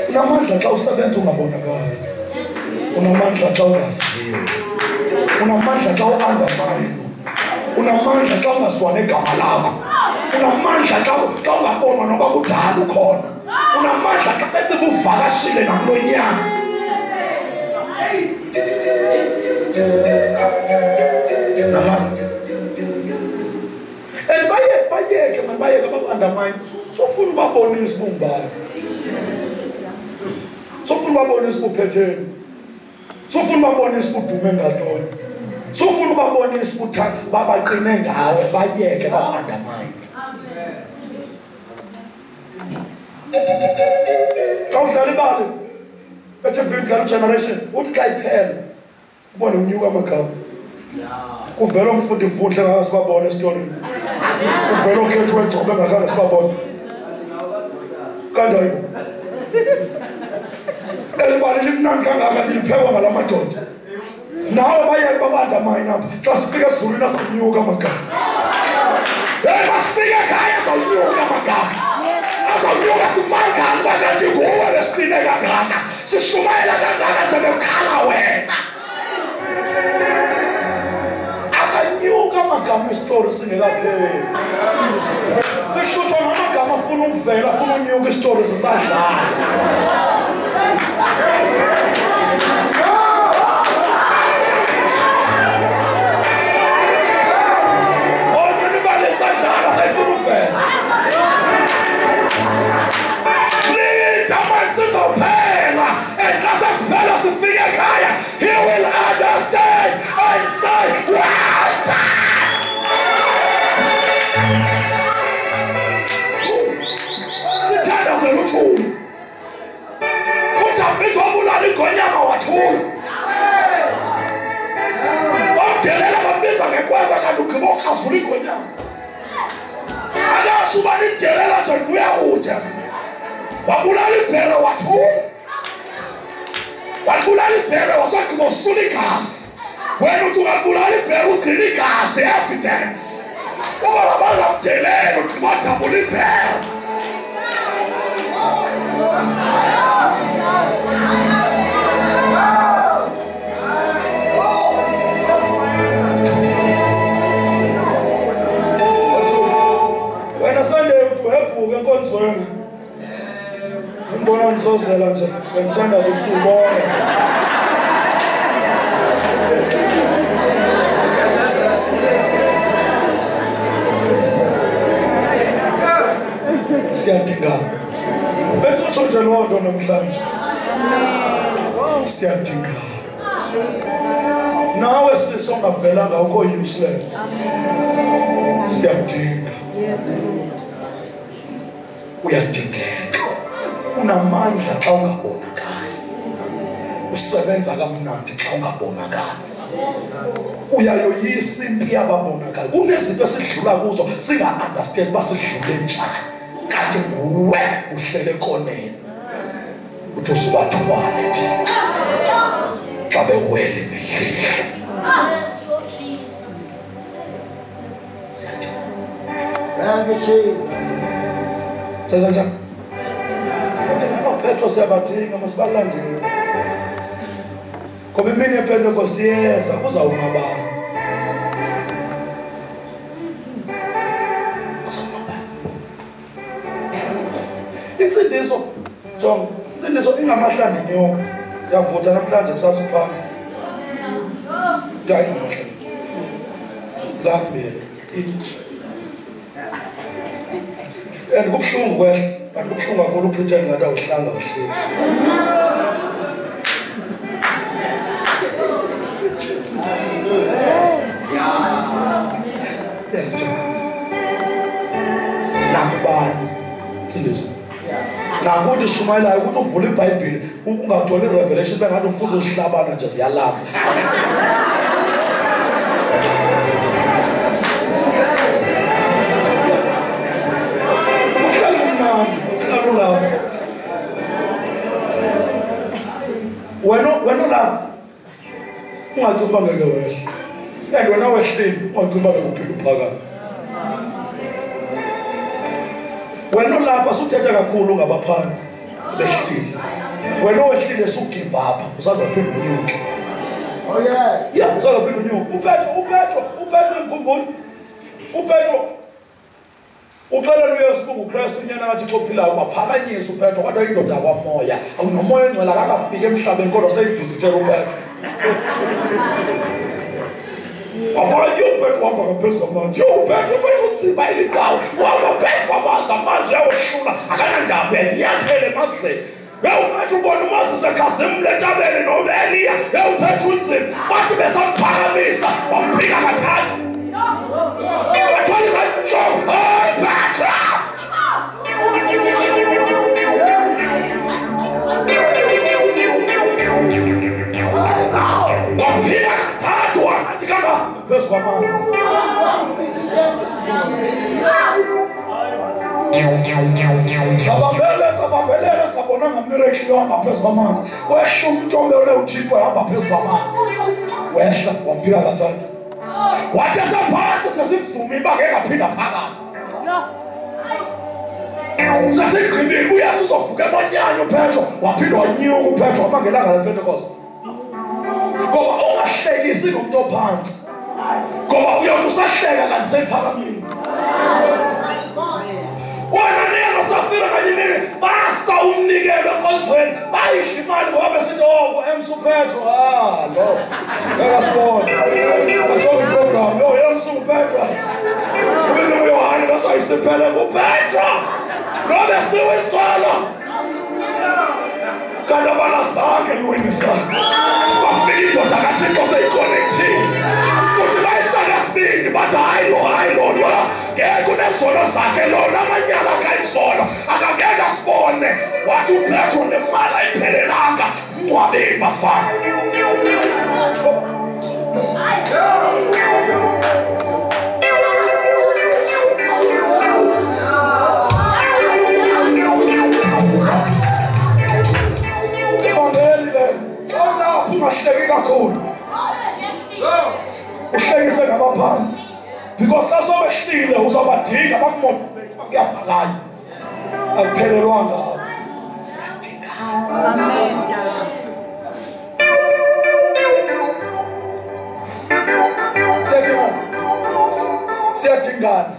unamandla xa usebenza ungabonakali unamandla xa ungaziyo unamandla xa uangamani unamandla xa ungaziwa negama lakho unamandla xa ungabonwa noba kudala ukhona unamandla xa betse buvakashile namlonyana namanga and bayeke baku-undermine sofuna ubabonisa ubumbane sofuna ubabonisa ubuphetheni sofuna ubabonisa ubudume ngatoni sofuna ubabonisa ukuthi babaqine ngawe bayeke baku-undermine xa udlala ibali eTVini Kalo Generation uthi xa iphela ubone umnyuka amagama kuvela umfundi Mvundle engakasibabona esitorini kuvela ukhethu wegcobe engakanga sibabona kanti hayibo elibali limnandi kangaka liphekwa ngala madoda nawe bayeke baku-undermine apha xa sifika esizulwini azawunyuka amagama masifika ekhaya azawunyuka amagama azawunyuka simangani bakanti nguwe besiqine kangaka sishumayela kangaka nje bekhala wena akanyuka amagama isitori singekapheli sihluthwa ngamagama afuna uvela afuna unyuka isitori sisadlala onye nibale sadlala sayifuna uvela sizophela and xa sesiphela sifike ekhaya he will understand and say well done. Sithandazela uthula uDavide wabulala ingonyama wathula omdelela bambiza ngekwekwe kanti ugqiba uxazula ingonyama akasho uba nidelela nje uyakutya wabulala ibhere wathula wabulala ibhere wasagqiba usula igazi wena uthi ungabulala ibhere ugcina igazi evidence uba babazamdelela ugqiba wadabula ibhere wena Sunday uthi uhebhuka enkonzweni umbona nizozela nje ngimthandaza ukusubona siyadingana bese utsho nje loo nto namhlanje siyadingana nawe sisongavelanga ukho useless siyadinga uyadingeka unamandla xa ungabonakali usebenza kamnandi xa ungabonakali uyayoyisa impi yababonakali kunezinto esidlula kuzo singa-understand uba sidlule njani kanti nguwe uhlele ekoneni uthi usibathwale nje xa bewele imidlidla senza njani Petro siyabadinga masibalandele ngoba imini yePentecost iyeza kuzawungabani insindiso jonga insindiso ingamahlanje nyoka yavutha namhlanje kusasa uphansi hayi ngamahlanje lapho and kubuhlungu kwehla kanti kubuhlungu kakhulu upretend ngathi awuhlanga uhleli nakubani insindiso nakuthi shumayelayo ukuthi uvule iBhayibhile ungatholi irevelation bengathi ufunda usihlabana nje ziyalapha wena lapha ungacimba ngeke wehle and wena wehlile ungacimba ngeke uphila uphakama wena lapha suthetha kakhulu ngabaphansi behlile wena wehlile sugive up usazaphinda unyuke oh yes yeah usazaphinda unyuke uPetro emkhumbuni uPetro uqala uYesu kuKristu unyana ngathi xophilayo kwaphakanyisa uPetro kodwa indoda kwamoya awunomoya engcwele akafika emhlabeni kodwa seyivizitela uPetro Wabona yophethu wahamba ngaphezu kwamanzi. Yophethu unzima elindawo. Wahamba ngaphezu kwamanzi, amanzi yayoshula akanandaba yanyathele emazweni. Uphethu ubona uMoses ekhazimula entabeni no-Eliya. Uphethu unzima. Bathi besamphakamisa wamphika kathathu. Bathwala izandla ehloko. Hayi Petro! Wamphika kathathu wangathi kahamba phezu kwamanzi. Sabambelele singabonanga miracle yohamba phezu kwamanzi. Wehla umntombele uThixo ehamba phezu kwamanzi. Wehla wamphika kathathu. Wathi esaphansi sesivuma ibanga engaphinda phakama. Sasigqibile uyesu uzovuka emanyanyo uPetro waphinda wanyuka uPetro wamangelanga lePentecost. Ngoba ungahlekisi ngomuntu ophansi. Ngoba uyothi usahleka kanti sephakamile. Wena nina Safira kanye nini basa umnikelo enkonzweni bayisho imali ngoba besithi oh MC Petro lo akasibona asonke program yo MC Petro ubini uYohane basayisiphele kuPetro ngoba siwiswala kanti abanasake lwinisa bafika indoda kaThixo seyiconnectile futhi bayisaka speed bathi hayi lo ngeke unesono zakhe lona amanyala akayisono akangeke asibone wathi uPetro nemali ayiphelelanga umncwabeni bafana. Ungahleki kakhulu uhlekise ngabaphansi because xa sowehlile uzabadinga bakumotivate bakuyaphakanya akuphelelwanga siyadingana. Amen. Siyadingana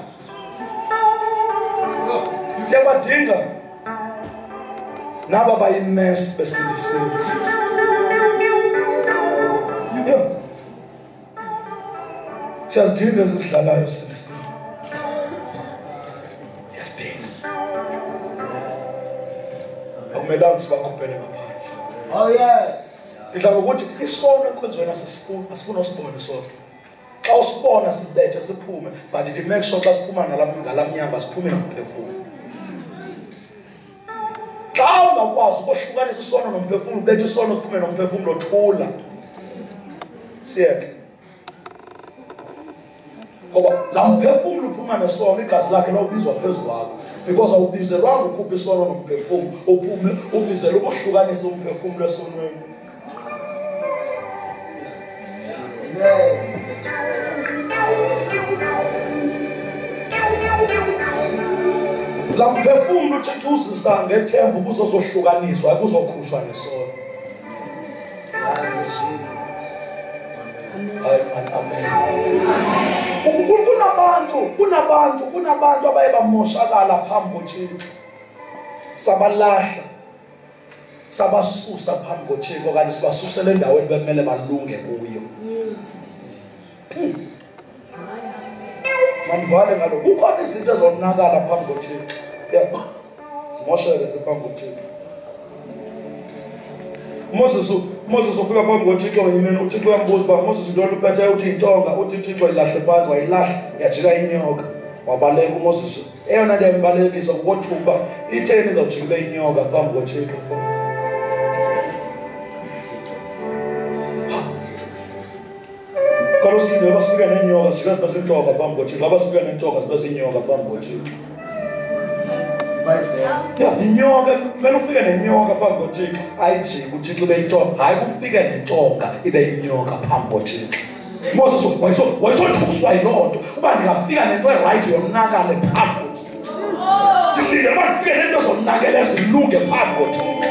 siyabadinga naba bayimesi besindisiwe. Siyazidinga ezidlalayo sindisiwe. Siyazidinga. Akumelanga sibakhuphele ngaphandle. Oh yes. Ngidla ukuthi isono enkwenziweni asifuna usibone sona. Xa usibona sibethe siphume but it make sure xa siphuma ngalamnyanga siphume nomphefumulo. Xa ungakwazi ukuhlukanisa isono nomphefumulo ubethe isono siphume nomphefumulo thula. Siyeke. Ngoba la mphefumulo uphuma nesono igazi lakhe lawubizwa phezu kwakho because awubizelwanga ukhupha isono nomphefumulo uphume ubizela ukuhlukanisa umphefumulo esonweni. La mphefumulo uThixo uzisa ngethemba ukuzohlukaniswa akuzokhutshwa nesono. Amen. Kunabantu abaye bamoshakala phambi koThixo. Sabalahla. Sabasusa phambi koThixo kanti sibasusele endaweni bemele balunge kuyo. Manivale ngalo. Kukhona izinto ezonakala phambi koThixo. Yebo. Simoshele phambi koThixo. Moses ufika phambi koThixo ngimene uThixo uyambuza uba Moses intoni uphethe uthi intonga uthi uThixo ilahle phansi wayilahla yajika inyoka wabaleka uMoses eyona nto embalekisa ukothuba itheni izawujika ibe inyoka phambi koThixo. Kaloku sindele basifika nenyoka sijika zibe zintoka phambi koThixo abasifika nentoka zibe zinyoka phambi koThixo. Inyoka kumele ufike nenyoka phambi koThixo ayijike uThixo ibe intonga hayi kufike nentonga ibe inyoka phambi koThixo. Moses wayesothuswa yiloo nto uba ndingafika nento erayithi yonakale phambi koThixo. Ndilinde uba ndifike nento zonakele zilunge phambi koThixo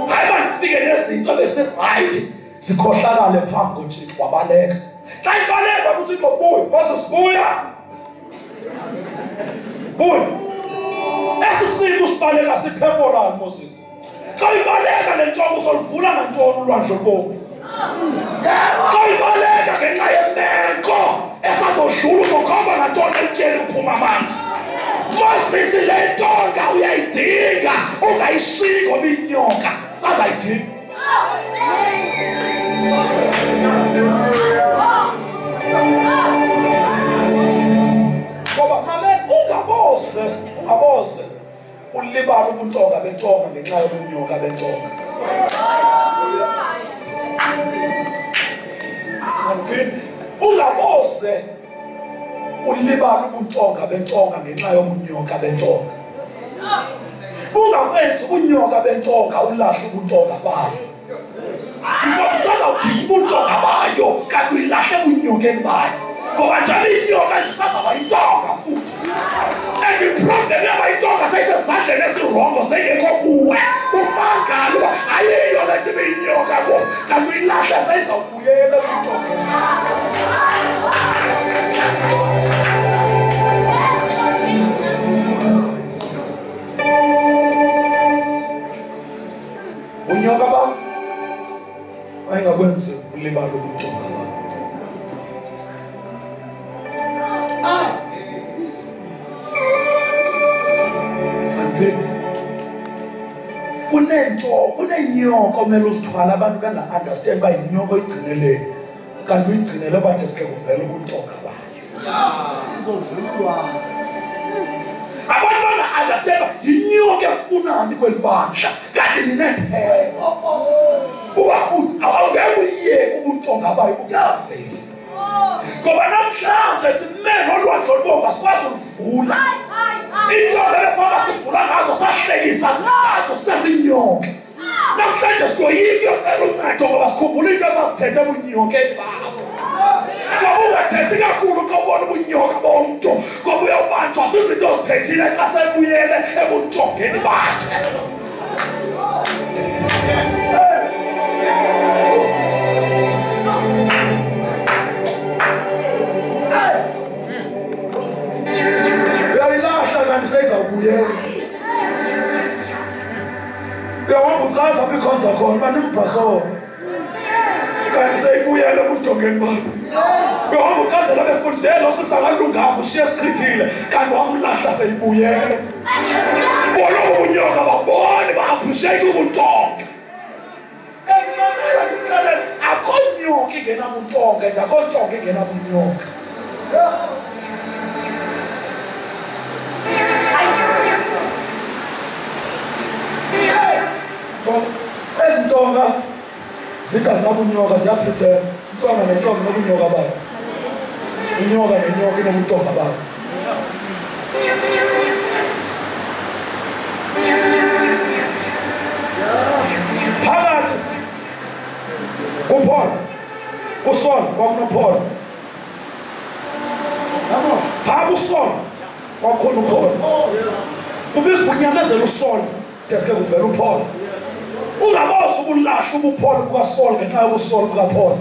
hayi uba ndifike nezinto ebesirayithi zikhohlakale phambi koThixo wabaleka. Xa ibaleka uThixo buya Moses buya esisimo sibaleka sitemporal Moses. Xa ibaleka le ntonga uzolivula ngantoni ulwandle olubomvu? Xa ibaleka ngenxa yemeko ubuntonga bentonga ngenxa yobunyoka bentonga. Ungabose ulibala ubuntonga bentonga ngenxa yobunyoka bentonga. Ungakwenzi ubunyoka bentonga ulahle ubuntonga bayo. Because uzawudinga ubuntonga bayo kanti uyilahle ebunyokeni bayo. Ngoba njalo inyoka nje sazaba intonga futhi. And the problem yabayintonga seyisezandleni esirongo seyingekho kuwe. Umangalo uba ayiyo le nto ibeyinyoka ko kanti uyilahle seyizawubuyela ebuntongeni. Unyoka bam ayingakwenzi ulibala ubuntonga bam. Kunenyoka omele uzithwala abantu benga-understand uba yinyoko oyigcineleni kanti uyigcinele bade sike kuvela ubuntonga bayo. Abantu banga-understand uba yinyoka efunani kweli bandla kanti ninetheko uba awungeke uyiyeke ubuntonga bayo bukuyavela. Ngoba namhlanje simele olwandle olubomvu asikwazi uluvula. Intonga lefana sivula ngazo sahlekisa ngazo sezinyoka. Namhlanje siyoyika yocela uncedo ngoba sikhumbula into esazithethe ebunyokeni babo. Ngoba ungathethi kakhulu xa ubona ubunyoka bomntu ngoba uyawubanjwa zizinto ozithethile xa sebuyele ebuntongeni bakhe. Uyawubuyela. Uyahamba uqaza apha ikhonza khona uba nimbhasoro kanti seyibuyele ebuntongeni bakho. Uyahamba uqazela befundiselo sisakalunganga ushiye sichithile kanti wamlahla seyibuyele. Bona ubunyoka babone ba-appreciate ubuntonga. Ezinamela ndikuxelela akho nyoka ingenabuntonga and akho ntonga ingenabunyoka. Ezintonga zinganabunyoka ziyaphithela. Intonga nentonga inobunyoka bayo. Inyoka nenyoka inobuntonga bayo. Phakathi kuPaul uSaul kwakunoPaul. Phakathi uSaul kwakhona uPaul. Kubizwa ukunyamezela uSaul deske kuvela uPaul. Ungabosa ukulahla ubuPaul bukaSaul ngenxa yobuSaul bukaPaul.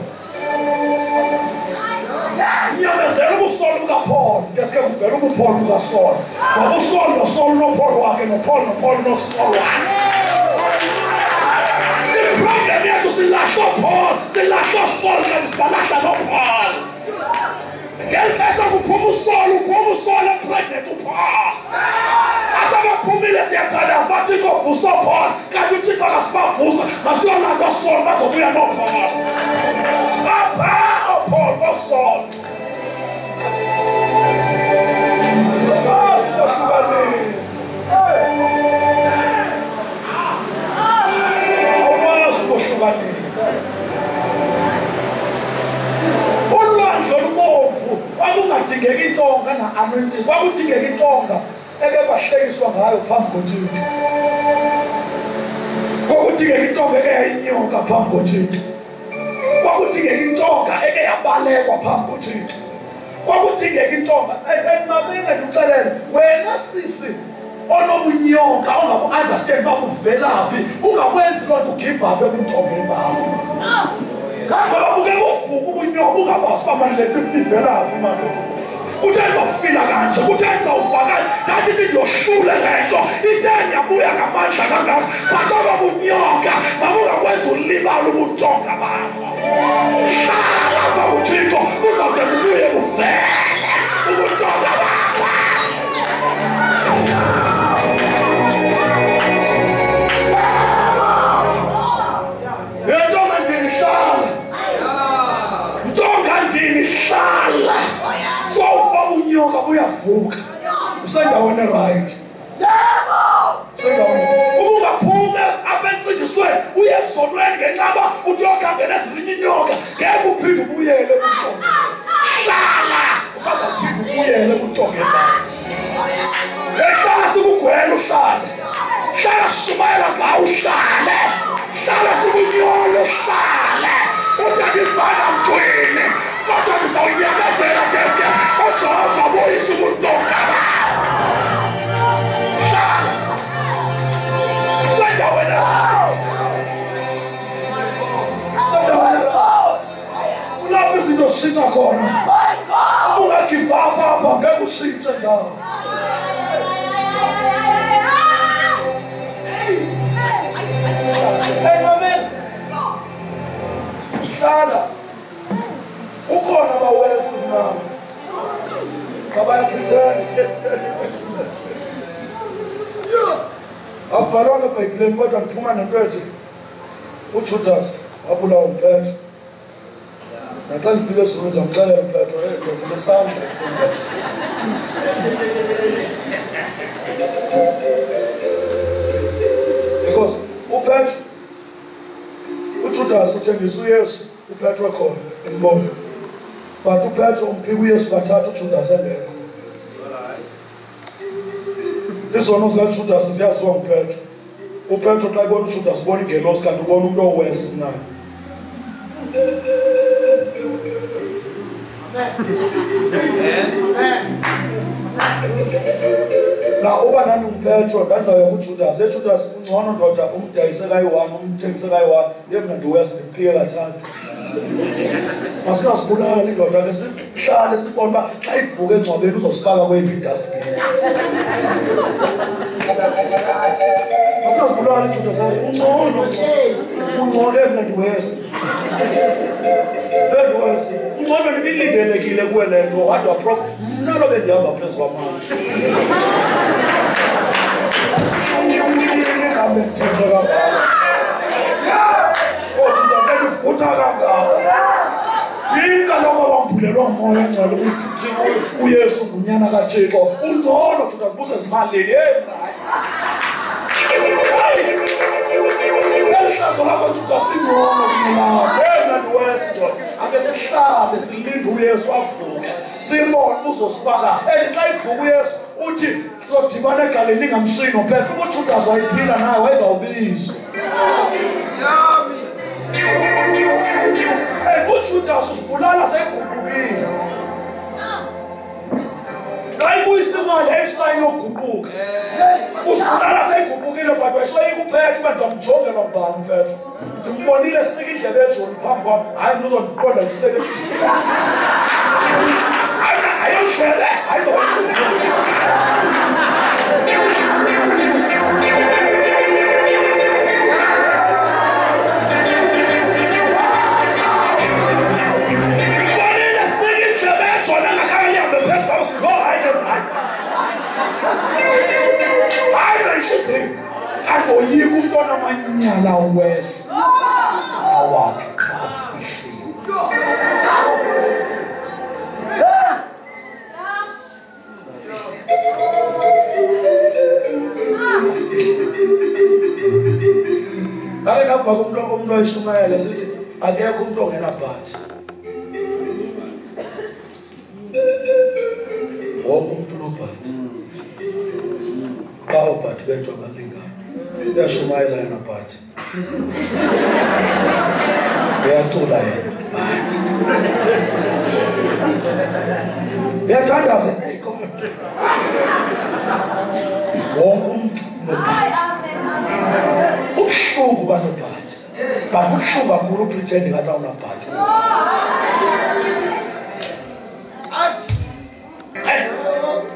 Nyamezela ubuSaul bukaPaul deske kuvela ubuPaul bukaSaul. Ngoba uSaul noSaul noPaul wakhe noPaul noSaul wakhe. Problem yethu silahla uPaul, silahla uSaul kanti sibalahla noPaul. Ngexesha kuphuma uSaul epregnant uPaul. Asabaphumile siyathandaza bathi ngovusa uPaul kanti uThixo akasibavusa masiyolanda uSaul bazobuya noPaul. Apha uPaul noSaul. Ulwandle olubomvu kwakungadingeka intonga na-anointing, kwakudingeka intonga ebebahlekiswa ngayo phambi koThixo. Kwakudingeka intonga ekeyayinyoka phambi koThixo. Kwakudingeka intonga ekeyabalekwa phambi koThixo. Kwakudingeka intonga mamele ndikuxelele wena sisi onobunyoka ongabu-understand uba buvelaphi ungakwenzi loo nto ugive up ebuntongeni bakho. Ngoba buke buvuka ubunyoka ungabazi uba mani le nto ivelaphi mani. Kuthenza ufila kanje, kuthenza uvakala ngathi ithi ndiyohlule le nto itheni yabuya ngamandla kangaka batoba bunyoka babungakwenza ulibala ubuntonga bakho. Hlala apha uThixo buzawude bubuye buvele ubuntonga bakho. Ntonga ndini hlala, ntonga ndini hlala. So ubunyoka buyavuka usendaweni right. Usendaweni uyesonweni ngenxaba uthi yokhangela ezinye inyoka ngeke uphinde ubuyele kumjonge hlala usazaphinda ubuyele kumjonge hlala sikugwela uhlale hlala sishumayela ngawo uhlale hlala sikunyolo uhlale uthi andizana mntwini kodwa ndizawunyamezela deske uJehova buyisa ubuntombi hlala sendaweni kulapho izinto zishintsha khona ungagive up apha ngeke ushintshe ndawo hlala ukhona abawesi mna abayaphithene akubhalwanga eBhayibhelini kodwa ndiphuma nento ethi uJudas wabulawa nguPetro naxa ndifike esizweni ndizamxelela uPetro ndoda nesandla because uPetro uJudas uthengisa uYesu uPetro khona embona but uPetro umphika uYesu kathathu uJudas engekho izono zikaJudas ziyaziwa nguPetro uPetro xa ebona uJudas ubona ingelosi kanti ubona umuntu owesi naye na uba nani uPetro ndazawuya kuJudas eJudas ungcono ndoda umdayise kayi-1 umthengise kayi-1 yemna ndiwesi ndimphike kathathu masingazibulali indoda ke sihlale sibona uba xa ivuka engcwabeni uzosifaka kweyiphi idustbin masingazibulali iJudas ungcono yemna ndiwesi ungcono nibilindelekile kuwe le nto wadwa prof mna lo bendihamba phezu kwamanzi uhambe mthetho kangaka othi ndakendivutha kangaka yini kaloku wambulelwa moya ngcwele ukuthi uYesu ngunyana kaThixo ungconothi ndakubuse ezimalini elihlazo lakho Judas lingcono kunelawo yena ndiwesi ndoda ake sihlale silinde uYesu avuke sibone uzosifaka xa ivuka uYesu uthi sizodibana egaleni ngamshini noPetro uJudas wayiphila naye wayezawubizwa uJudas usibulala seyiguqukile xa ibuyisa imali ayisayini yoguquka usibulala seyiguqukile but wayesoyika uPetro uba ndizamjongelwa mbani uPetro ndimbonile sika indlebe eJoni phambi kwam hayi ndizondiqonda ndihleke ayondlebe ayizokwenhliziyo kangoyika umuntu onamanyala wesi awakhe xa afihliwe ngake ngavaka umuntu oyishumayela sithi akekho umuntu ongenabhathi wonke umuntu unobhathi xa obhathi bethu abalingani uyashumayela yena bhathi uyacula yena bhathi uyathandaza kodwa wonke umuntu unobhathi ubuhlungu banobhathi babuhlungu kakhulu upretend ngathi awunabhathi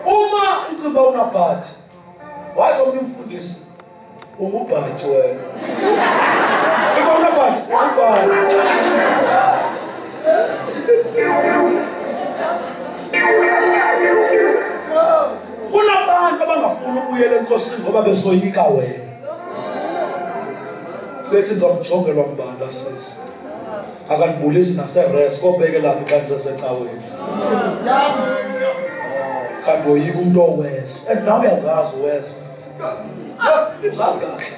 uma ucinga unabhathi wathi omnye umfundisi ungubhathi wena if unabhathi ungubhathi kunabantu abangafuni ukubuyela enkosini ngoba besoyika wena bethi ndizamjongelwa ngubani lasisi akandibulisi naseres kobeke lapho xa ndisesecaweni kanti woyika umuntu owesi and nawe uyazazi uwesi uzazi kahle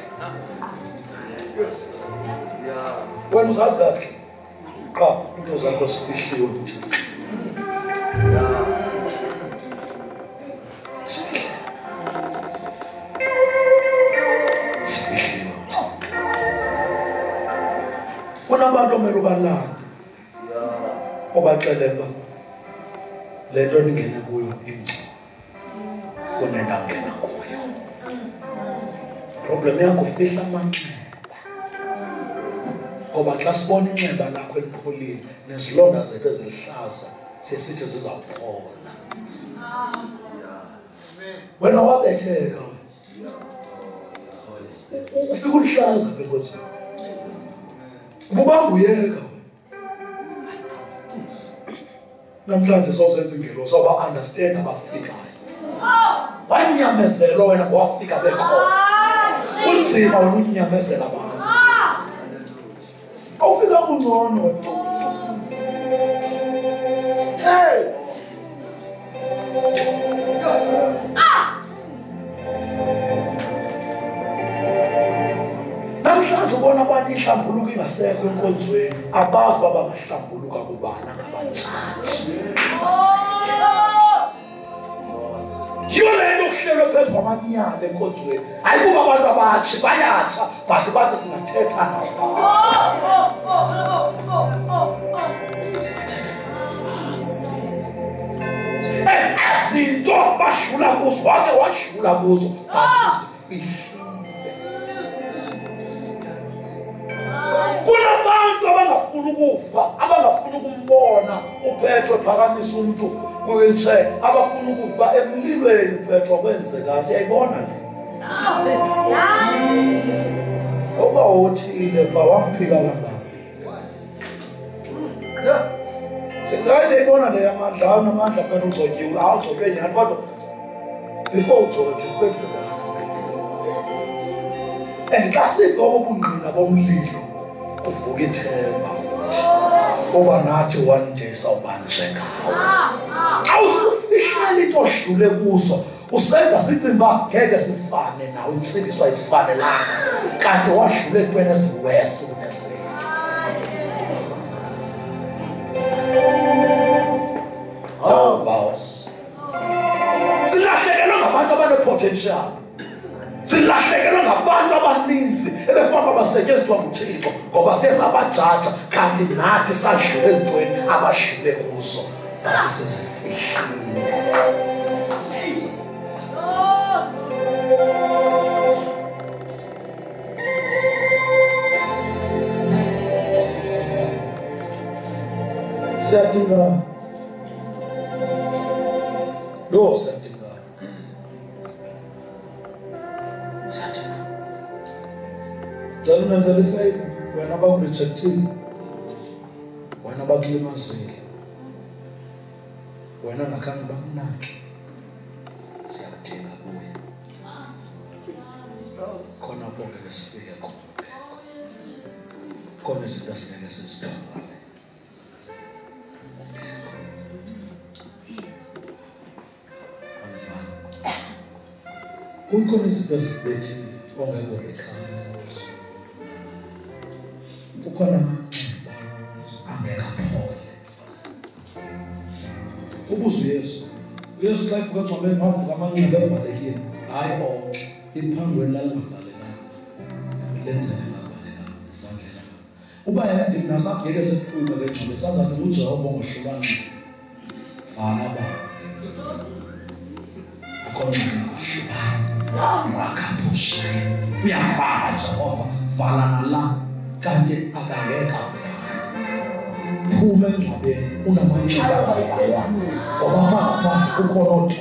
Wena uzazi kahle. Qha into zakho sifihliwe nje. Sifihliwe. Kunabantu omele ubalanda. Obaxelela le nto ningene kuyo ingcono. Kunena ngena kuyo. Problem yakho ufihla amanxeba. Ngoba xa sibona inxeba lakho elipholile nezilonda zethu ezilihlaza sesithi zizawuphola. Wena wabetheka ufika ulihlaza benkosi. Ububamba uyeka. Namhlanje sawusenza ingelo sawuba understand abafikayo. Wanyamezelo wena kwafika bekhona. Kunzima wena unyamezela abantu. Awufika kungcono. Hey. Namhlanje ubona abantu ihlambuluko ingasekho enkonzweni. Abazi baba bahlambuluka kubana ngabanjani. Yolento kuhlelwe phezu kwamanyala enkonzweni. Ayikuba abantu abatsha bayatsha but bathi singathetha nabo. Izinto bashula kuzo wake washula kuzo but izifihlo. Kunabantu abangafuni ukufa, abangafuni ukumbona uPetro phakamisa umuntu kwi-wheelchair, abafuna ukufa emlilweni uPetro kwenzeka siyayibona le. Okwawuthile ba wamphika kangaka. Siyayibona le yamandla awunamandla phela ugcotyiwe awugcotshwe nyani kodwa before ugcotshwe kwenzeka. And xa siva ubungqina bomlilo kuvuka ithemba ngoba nathi one day sawuba njengawo. Awusifihlela into odlule kuso usenza sicimba ngeke sifane nawe insindiswa isifane lakhe kanti wadlule entweni eziwesi kunezinto. Oh boss. Silahlekelwe ngabantu abanepotential. Silahlekelwe ngabantu abaninzi ebefana basetyenziswa nguThixo ngoba sesabajaja kanti nathi sadlule entweni abadlule kuzo nathi sezifihlile. Siyadinga lo siyadinga Jalo nenzela ifavor wena abakurejectile wena abakulimazile wena ngakhange bakunake siyadinga kuye khona bonke sifike khona izinto singeke sizithola. Kukhona izinto ezibethile ongeke urekhame kuzo. Kukhona amanxeba angeke aphole. Ubuze uYesu. uYesu xa evuka engcwabeni wavuka amanxeba evalekile. Hayi onke. Iphangweni lalivalekanga. Lenzele lavalekanga esandleni. Uba yandi nasafike sesiqhubeka ngengcwaba sangathi uJehova ongohlukana. Fana ba. Akhona Wakapusha uyafana Jehova valana la kanti akangeka afana phuma engcwabeni unamanxeba avalwa ngoba ngapha ukhona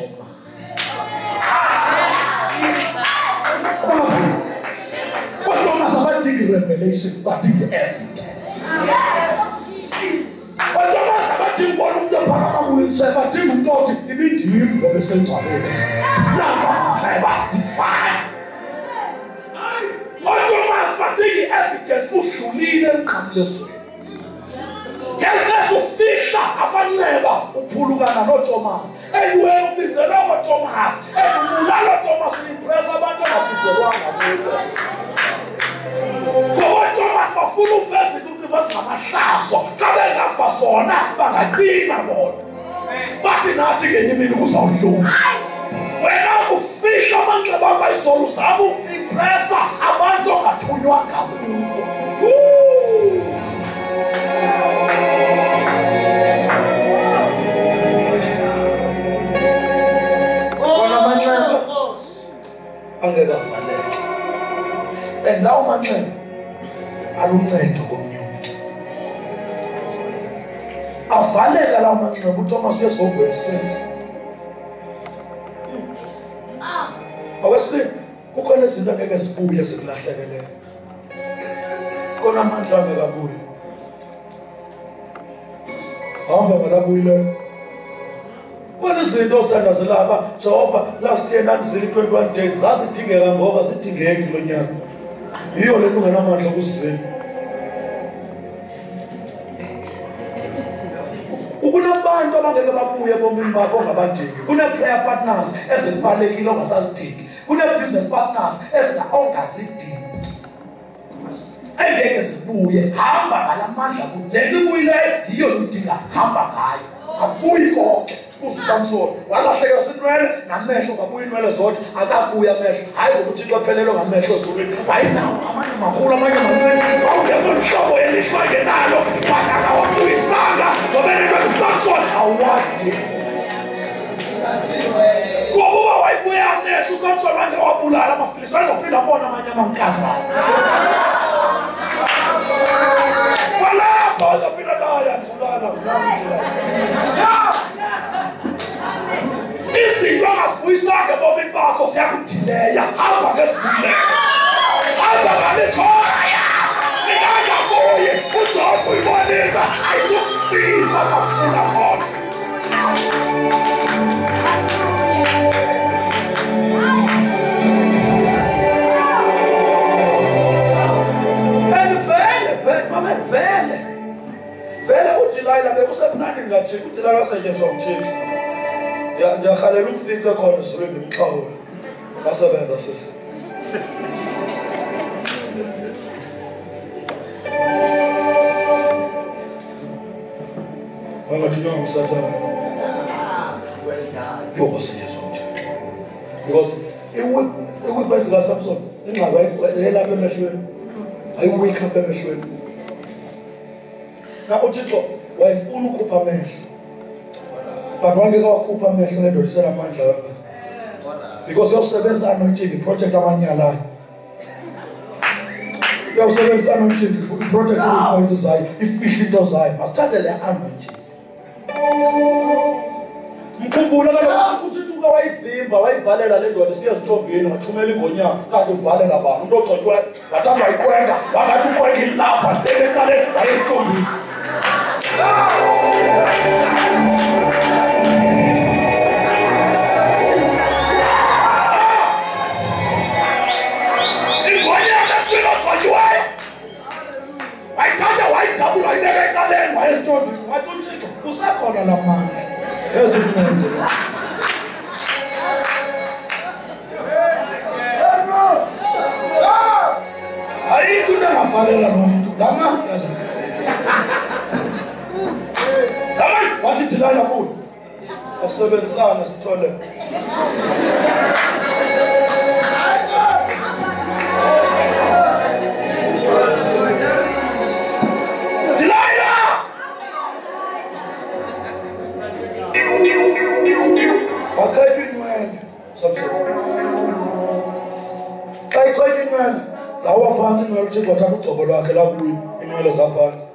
uThomas abadingi revelation badingi evidence. uThomas abadingi bona umuntu ephakama ku-wheelchair badingi umuntu othi ibindimi ngoba esengcwabeni nangamanxeba ifana. uThomas badingi evidence udlulile emqhamlezweni. Ngeke ufihla amanxeba uphulukana noThomas. Eyiwena ubizelwe ngoThomas. Ebulala uThomas uimpress abantu ababizelwanga kubo. Ngoba uThomas bafuna uveza ukuthi ukuthi basingamahlaso xa bengafa sona bangaqina bona bathi nathi ngenye imini kuzawudlula wena kufihla amanxeba akho ayizolo uzama ukuimpressa abantu ongathunywanga kubo kona amanxeba angeke avaleke and lawo manxeba aluncedo komnye umuntu avaleka lawo manxeba uThomas uyezogwela straight awesibili kukhona izinto angeke zibuye zikulahlekelele kona amandla angekabuyi hamba ngalabuyileyo kona izinto othandazelaba Jehova last year nanizile 21 days zazidingeka ngoba zidingeki lo nyaka yiyo le nto ungenamandla okuzizela ukunabantu abangeke babuye ebomini bakho ongabadingi kune-prayer partners ezibalulekile ongasazidingi kune-business partners ongazidingi engeke zibuye hamba ngalamandla le nto ibuyileyo yiyo luyidinga hamba ngayo akubuyi konke uze uSamson walahleka sinwele namehlo ngabuya inwele zodwa akabuya amehlo hayi ngokuthi qophelelo ngamehlo ezulwini wayinawo amanye makhulu amanye mancane awungekho mhlobo yelishwa ngenalo wathi akawabuyisanga ngoba lento kaSamson awadi ngoba wayibuya amehlo uSamson wangewabulala amaFilistiya azophinda abona amanye amankazana walapha azophinda naye abulala izinto angazibuyisanga ebomini bakho ziyakudileya hamba ngesibuyileyo hamba ngalekhaya ingangabuyi uJehova uyibonile ayizukusiza kakufuna khona vele uDelilah bekusemnandi ngathi uDelilah asetshenziswa umthixo ndiyahalela umfice khona ezulwini ndimxhawule basebenza sisi wangathunywa ngumsathane yoba senyezwa umthixo because iwikwenzi kaSamson ingxaba yelapha emehlweni ayiwikha apha emehlweni na uThixo wayefuna ukhupha amehlo but wangeke wakhupha amehlo lendoda isenamandla because yosebenza anointing iproject amanyalayo yosebenza anointing iproject ipoints zayo ifihla into zayo masithathe le anointing mkhumbula kaloku uThixo uke wayivimba wayivalela le ndoda siyazithombeni ngathumela ingonyama kanti uvalela abantu umuntu ogcotshwa ngathanda wayikwenga wangathi ukwenga ilapha lebekale wayezithombeni wayithabula wayibeka ekaleni wayezithombeni wathi uThixo kusekhona la mandla ezincede ayikho into engavalela nomuntu lamandla wathi Delila kuyo asebenzisana sithole zawa phansi inwele uThixo wathatha ugcobo lwakhe lakuyo inwele zaphansi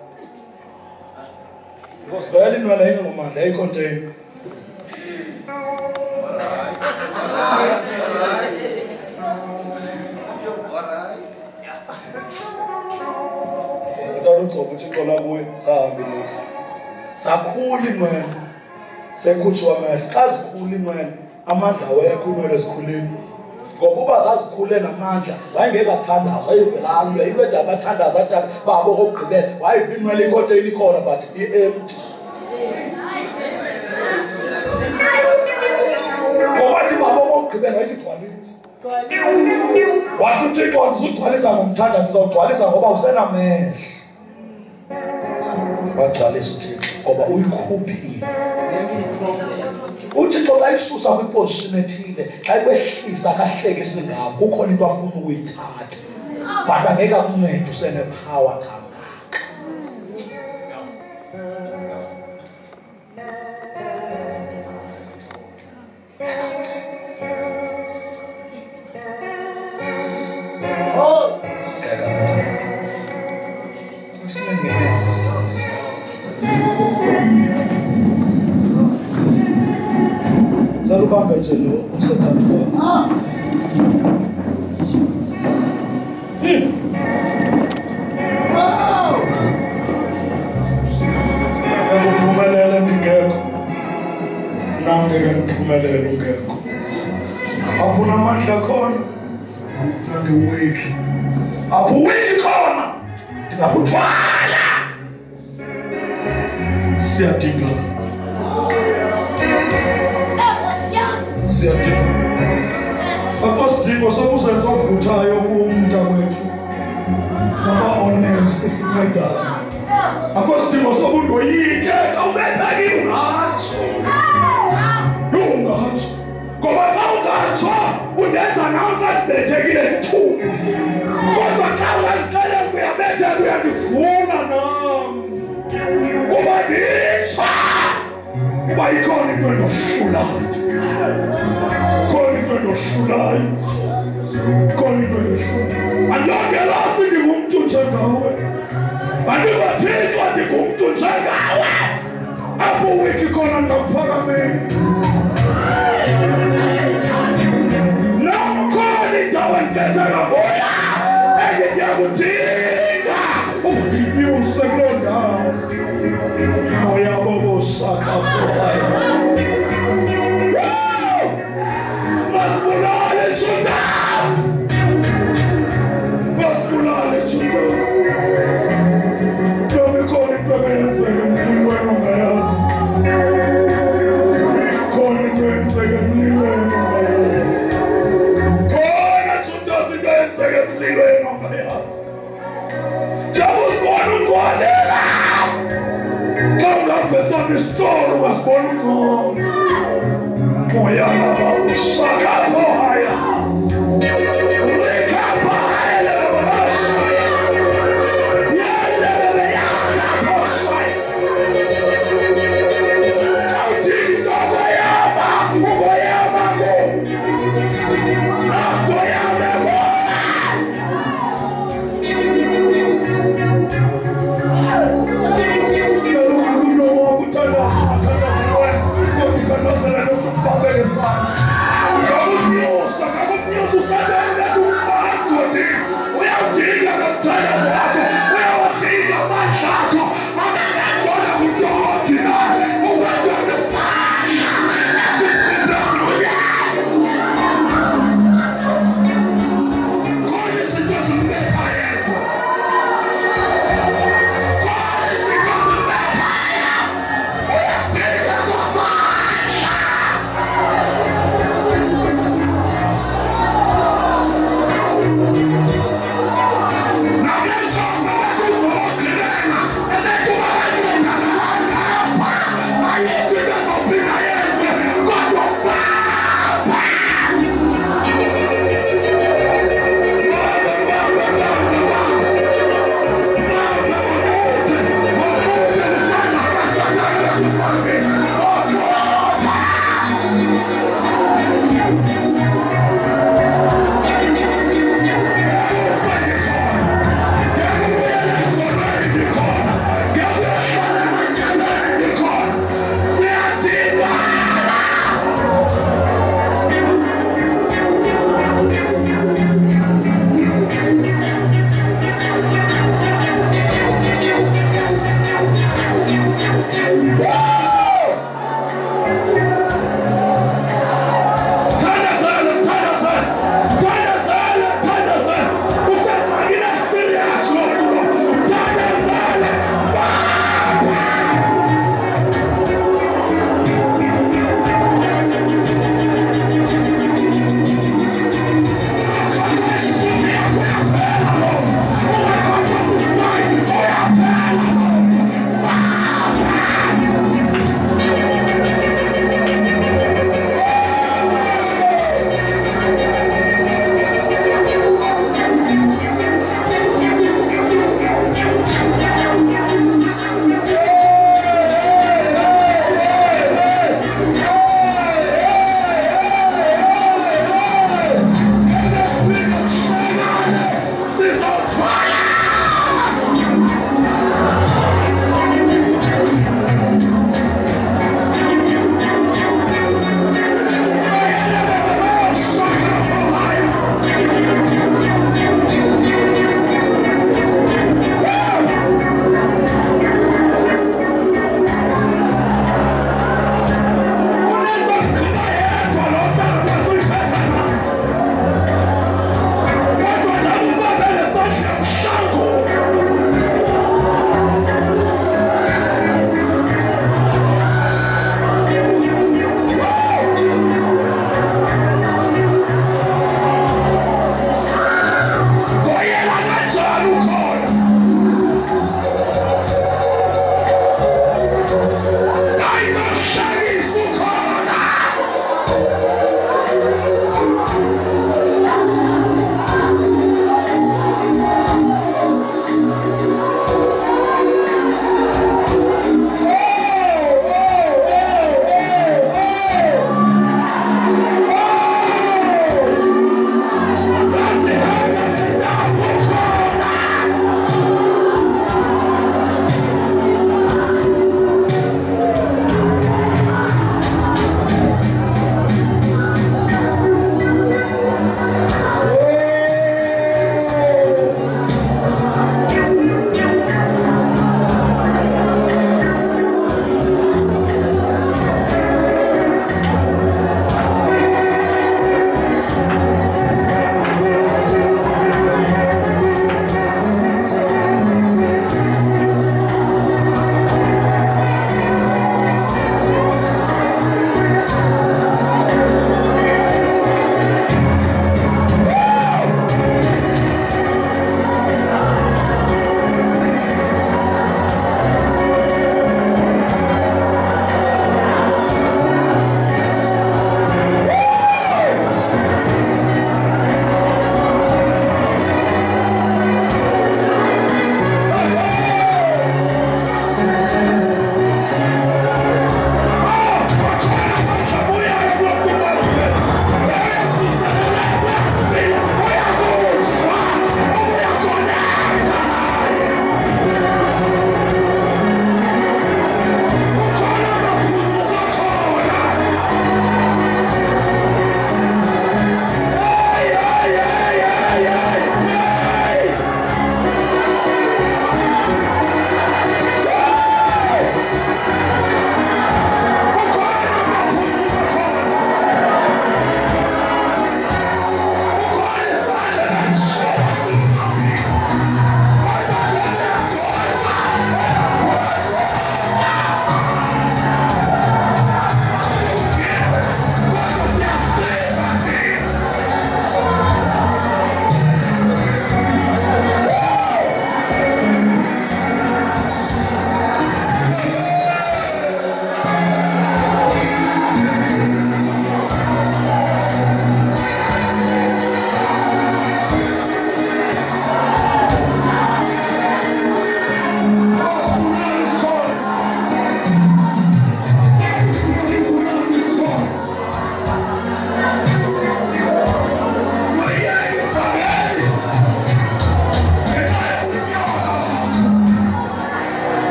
because vele inwele ayingomandla yayicontain uthatha ugcobo uThixo lakuyo sahambile sakhula inwele sekhutshiwa amehlo xa zikhula inwele amandla awekho inwele zikhulile ngokuba zazikhule namandla wayengeke athandaza wayevelanga into edaba bathandaza athi babo kokugqibela wayibinwele icontain ikhona but i-empty ngobathi babo kokugqibela wayithi gcwalisa wathi uThixo ndizugcwalisa ngomthanda ndizawugcwalisa ngoba usenamehlo Wagcwalisa uThixo ngoba uyikhuphile. uThixo xa ikususa kwiposition ethile xa ikwehlisa akahlekisi ngako kukhona into afuna ukuyithatha but angeke akuncede usenepower kangaka. Ubambe nje lo usethatha. Ukuphumelela ngingekho. Nami ngeke ngiphumelele ungekho. Afuna amandla khona. Nangiweak. Apho weak khona. Ndingakuthwala. Siyadinga. Akho sidingo sokuzenza okuvuthayo kumntakwethu ngaba-honest esincedayo. Akho sidingo sobundoyike xa ubethekile ungatsho. Ungatsho ngoba xa ungatsho undenza nawe ngandibethekile ndithuba. Kodwa xa ungandixelela uyabetheka uyandifuna nam uba nditsha uba ikhona into endohlulayo. Andongelasi ndingumntu njengawe. Andingathixo ndingumntu njengawe. Apho wiki khona ndakuphakamela. Nakukhona indawo endibetheka kuyo endiyakudinga undinyuse kuloo ndawo. Moya boboshaka kufayo. Story was born on Moya Baba Shaka Bohaya Reka Bahaya Boshaya Yele Yaka Boshaya Kautini Togoyama Ugoyama Go Nagoyama Go Deus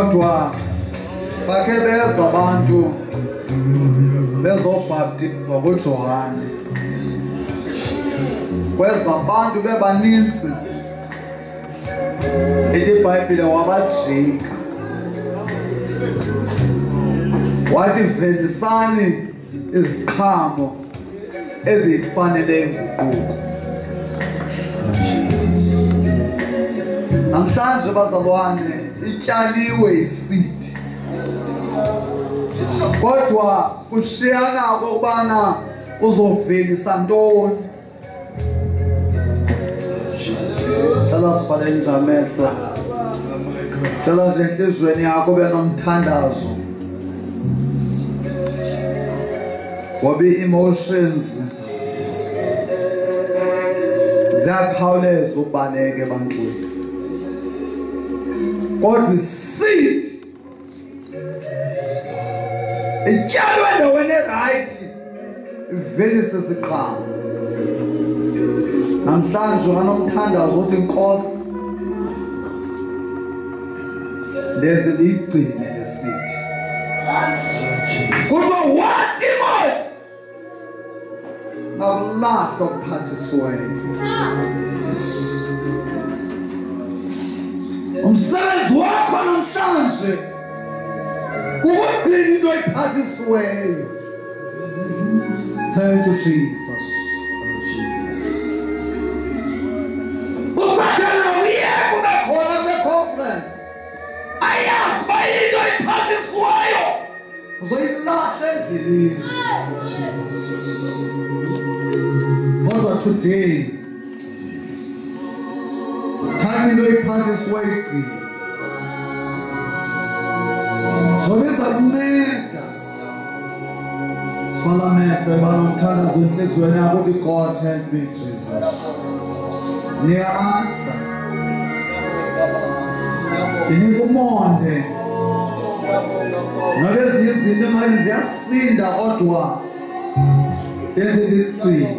Kodwa bakhe beza abantu bezobhaptizwa kuJohane. Kweza abantu bebaninzi. iBhayibhile wabajika. Wathi velisani iziqhamo ezifanele inguquko. Namhlanje bazalwane ityaliwe iseed. Kodwa kushiyana ukubana uzovelisa ntoni. Cela sibale nje amehlo. Cela nje enhlizweni yakho ube nomthandazo. Ngoba emotions ziyakhawuleza ubaleke ebantwini. Kodwa iseed ityalwe endaweni erayithi ivelise isiqhamo. Namhlanje unganomthandazo uthi Nkosi ndenze ndiyigcine le seed. Kuba wathi mothi makulahlwa okuphathisiweyo. Umsebenzi wakho namhlanje kukugcina into ephathisiweyo. Thank you, Jesus. Usathana uyeke ubekhona kule conference. Ayazi uba into ephathisiweyo uzoyilahla endleleni. Kodwa today thatha into ephathisiweyo igcine. Zobenza kunceda. Sifala amehlo banomthandazo enhliziyweni yakho uthi God help me Jesus. Niyamandla. Ndinika umonde. Ngabe ezinye izinto emali ziyasinda kodwa ndenze ndizigcine.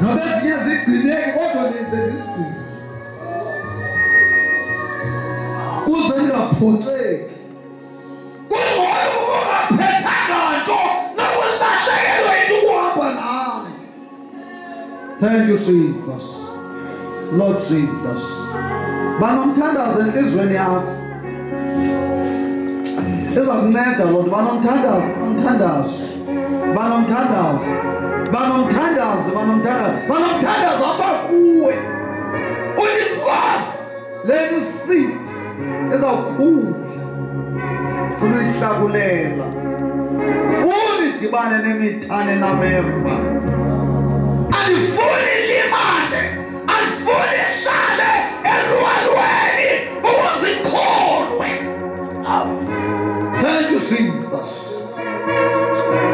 Ngabe ezinye zigcineki kodwa ndenze ndizigcine. Kuze ndingaphoxeki. Kungcono ukuba ungaphethanga nto nokulahlekelwa into ukuhamba nayo. Thank you, Jesus. Lord Jesus. Banomthandazo enhlizweni yakho. Izakunceda Lord, banomthandazo, banomthandazo apha kuwe. Uthi Nkosi leni seed ezawukhula. Funa uyihlakulela. Funa idibane nemithane nameva. Andifuni limane. Andifuni ihlale elwalweni ukuzitholwe. Thank you, Jesus.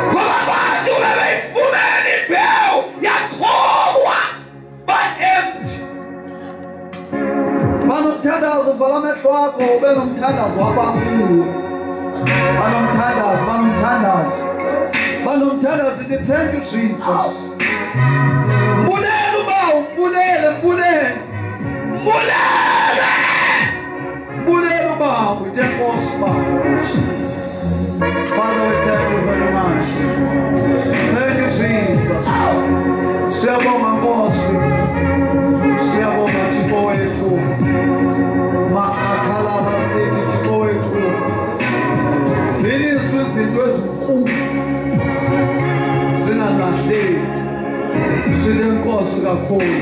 Ngoba abantu bebeyifumene imbewu yatholwa ba-empty. Banomthandazo, vala amehlo akho ube nomthandazo apha kuwe. Banomthandazo ithi thank you, Jesus. Mbulele ubawo, mbulele ubawo, uthi Nkosi Baba. Father, we thank you very much. Thank you, Jesus. Siyabonga Nkosi. Siyabonga Thixo wethu. Makathalala sithi Thixo wethu. Thina izinto ezinkulu zingalahleki. Sine Nkosi kakhulu.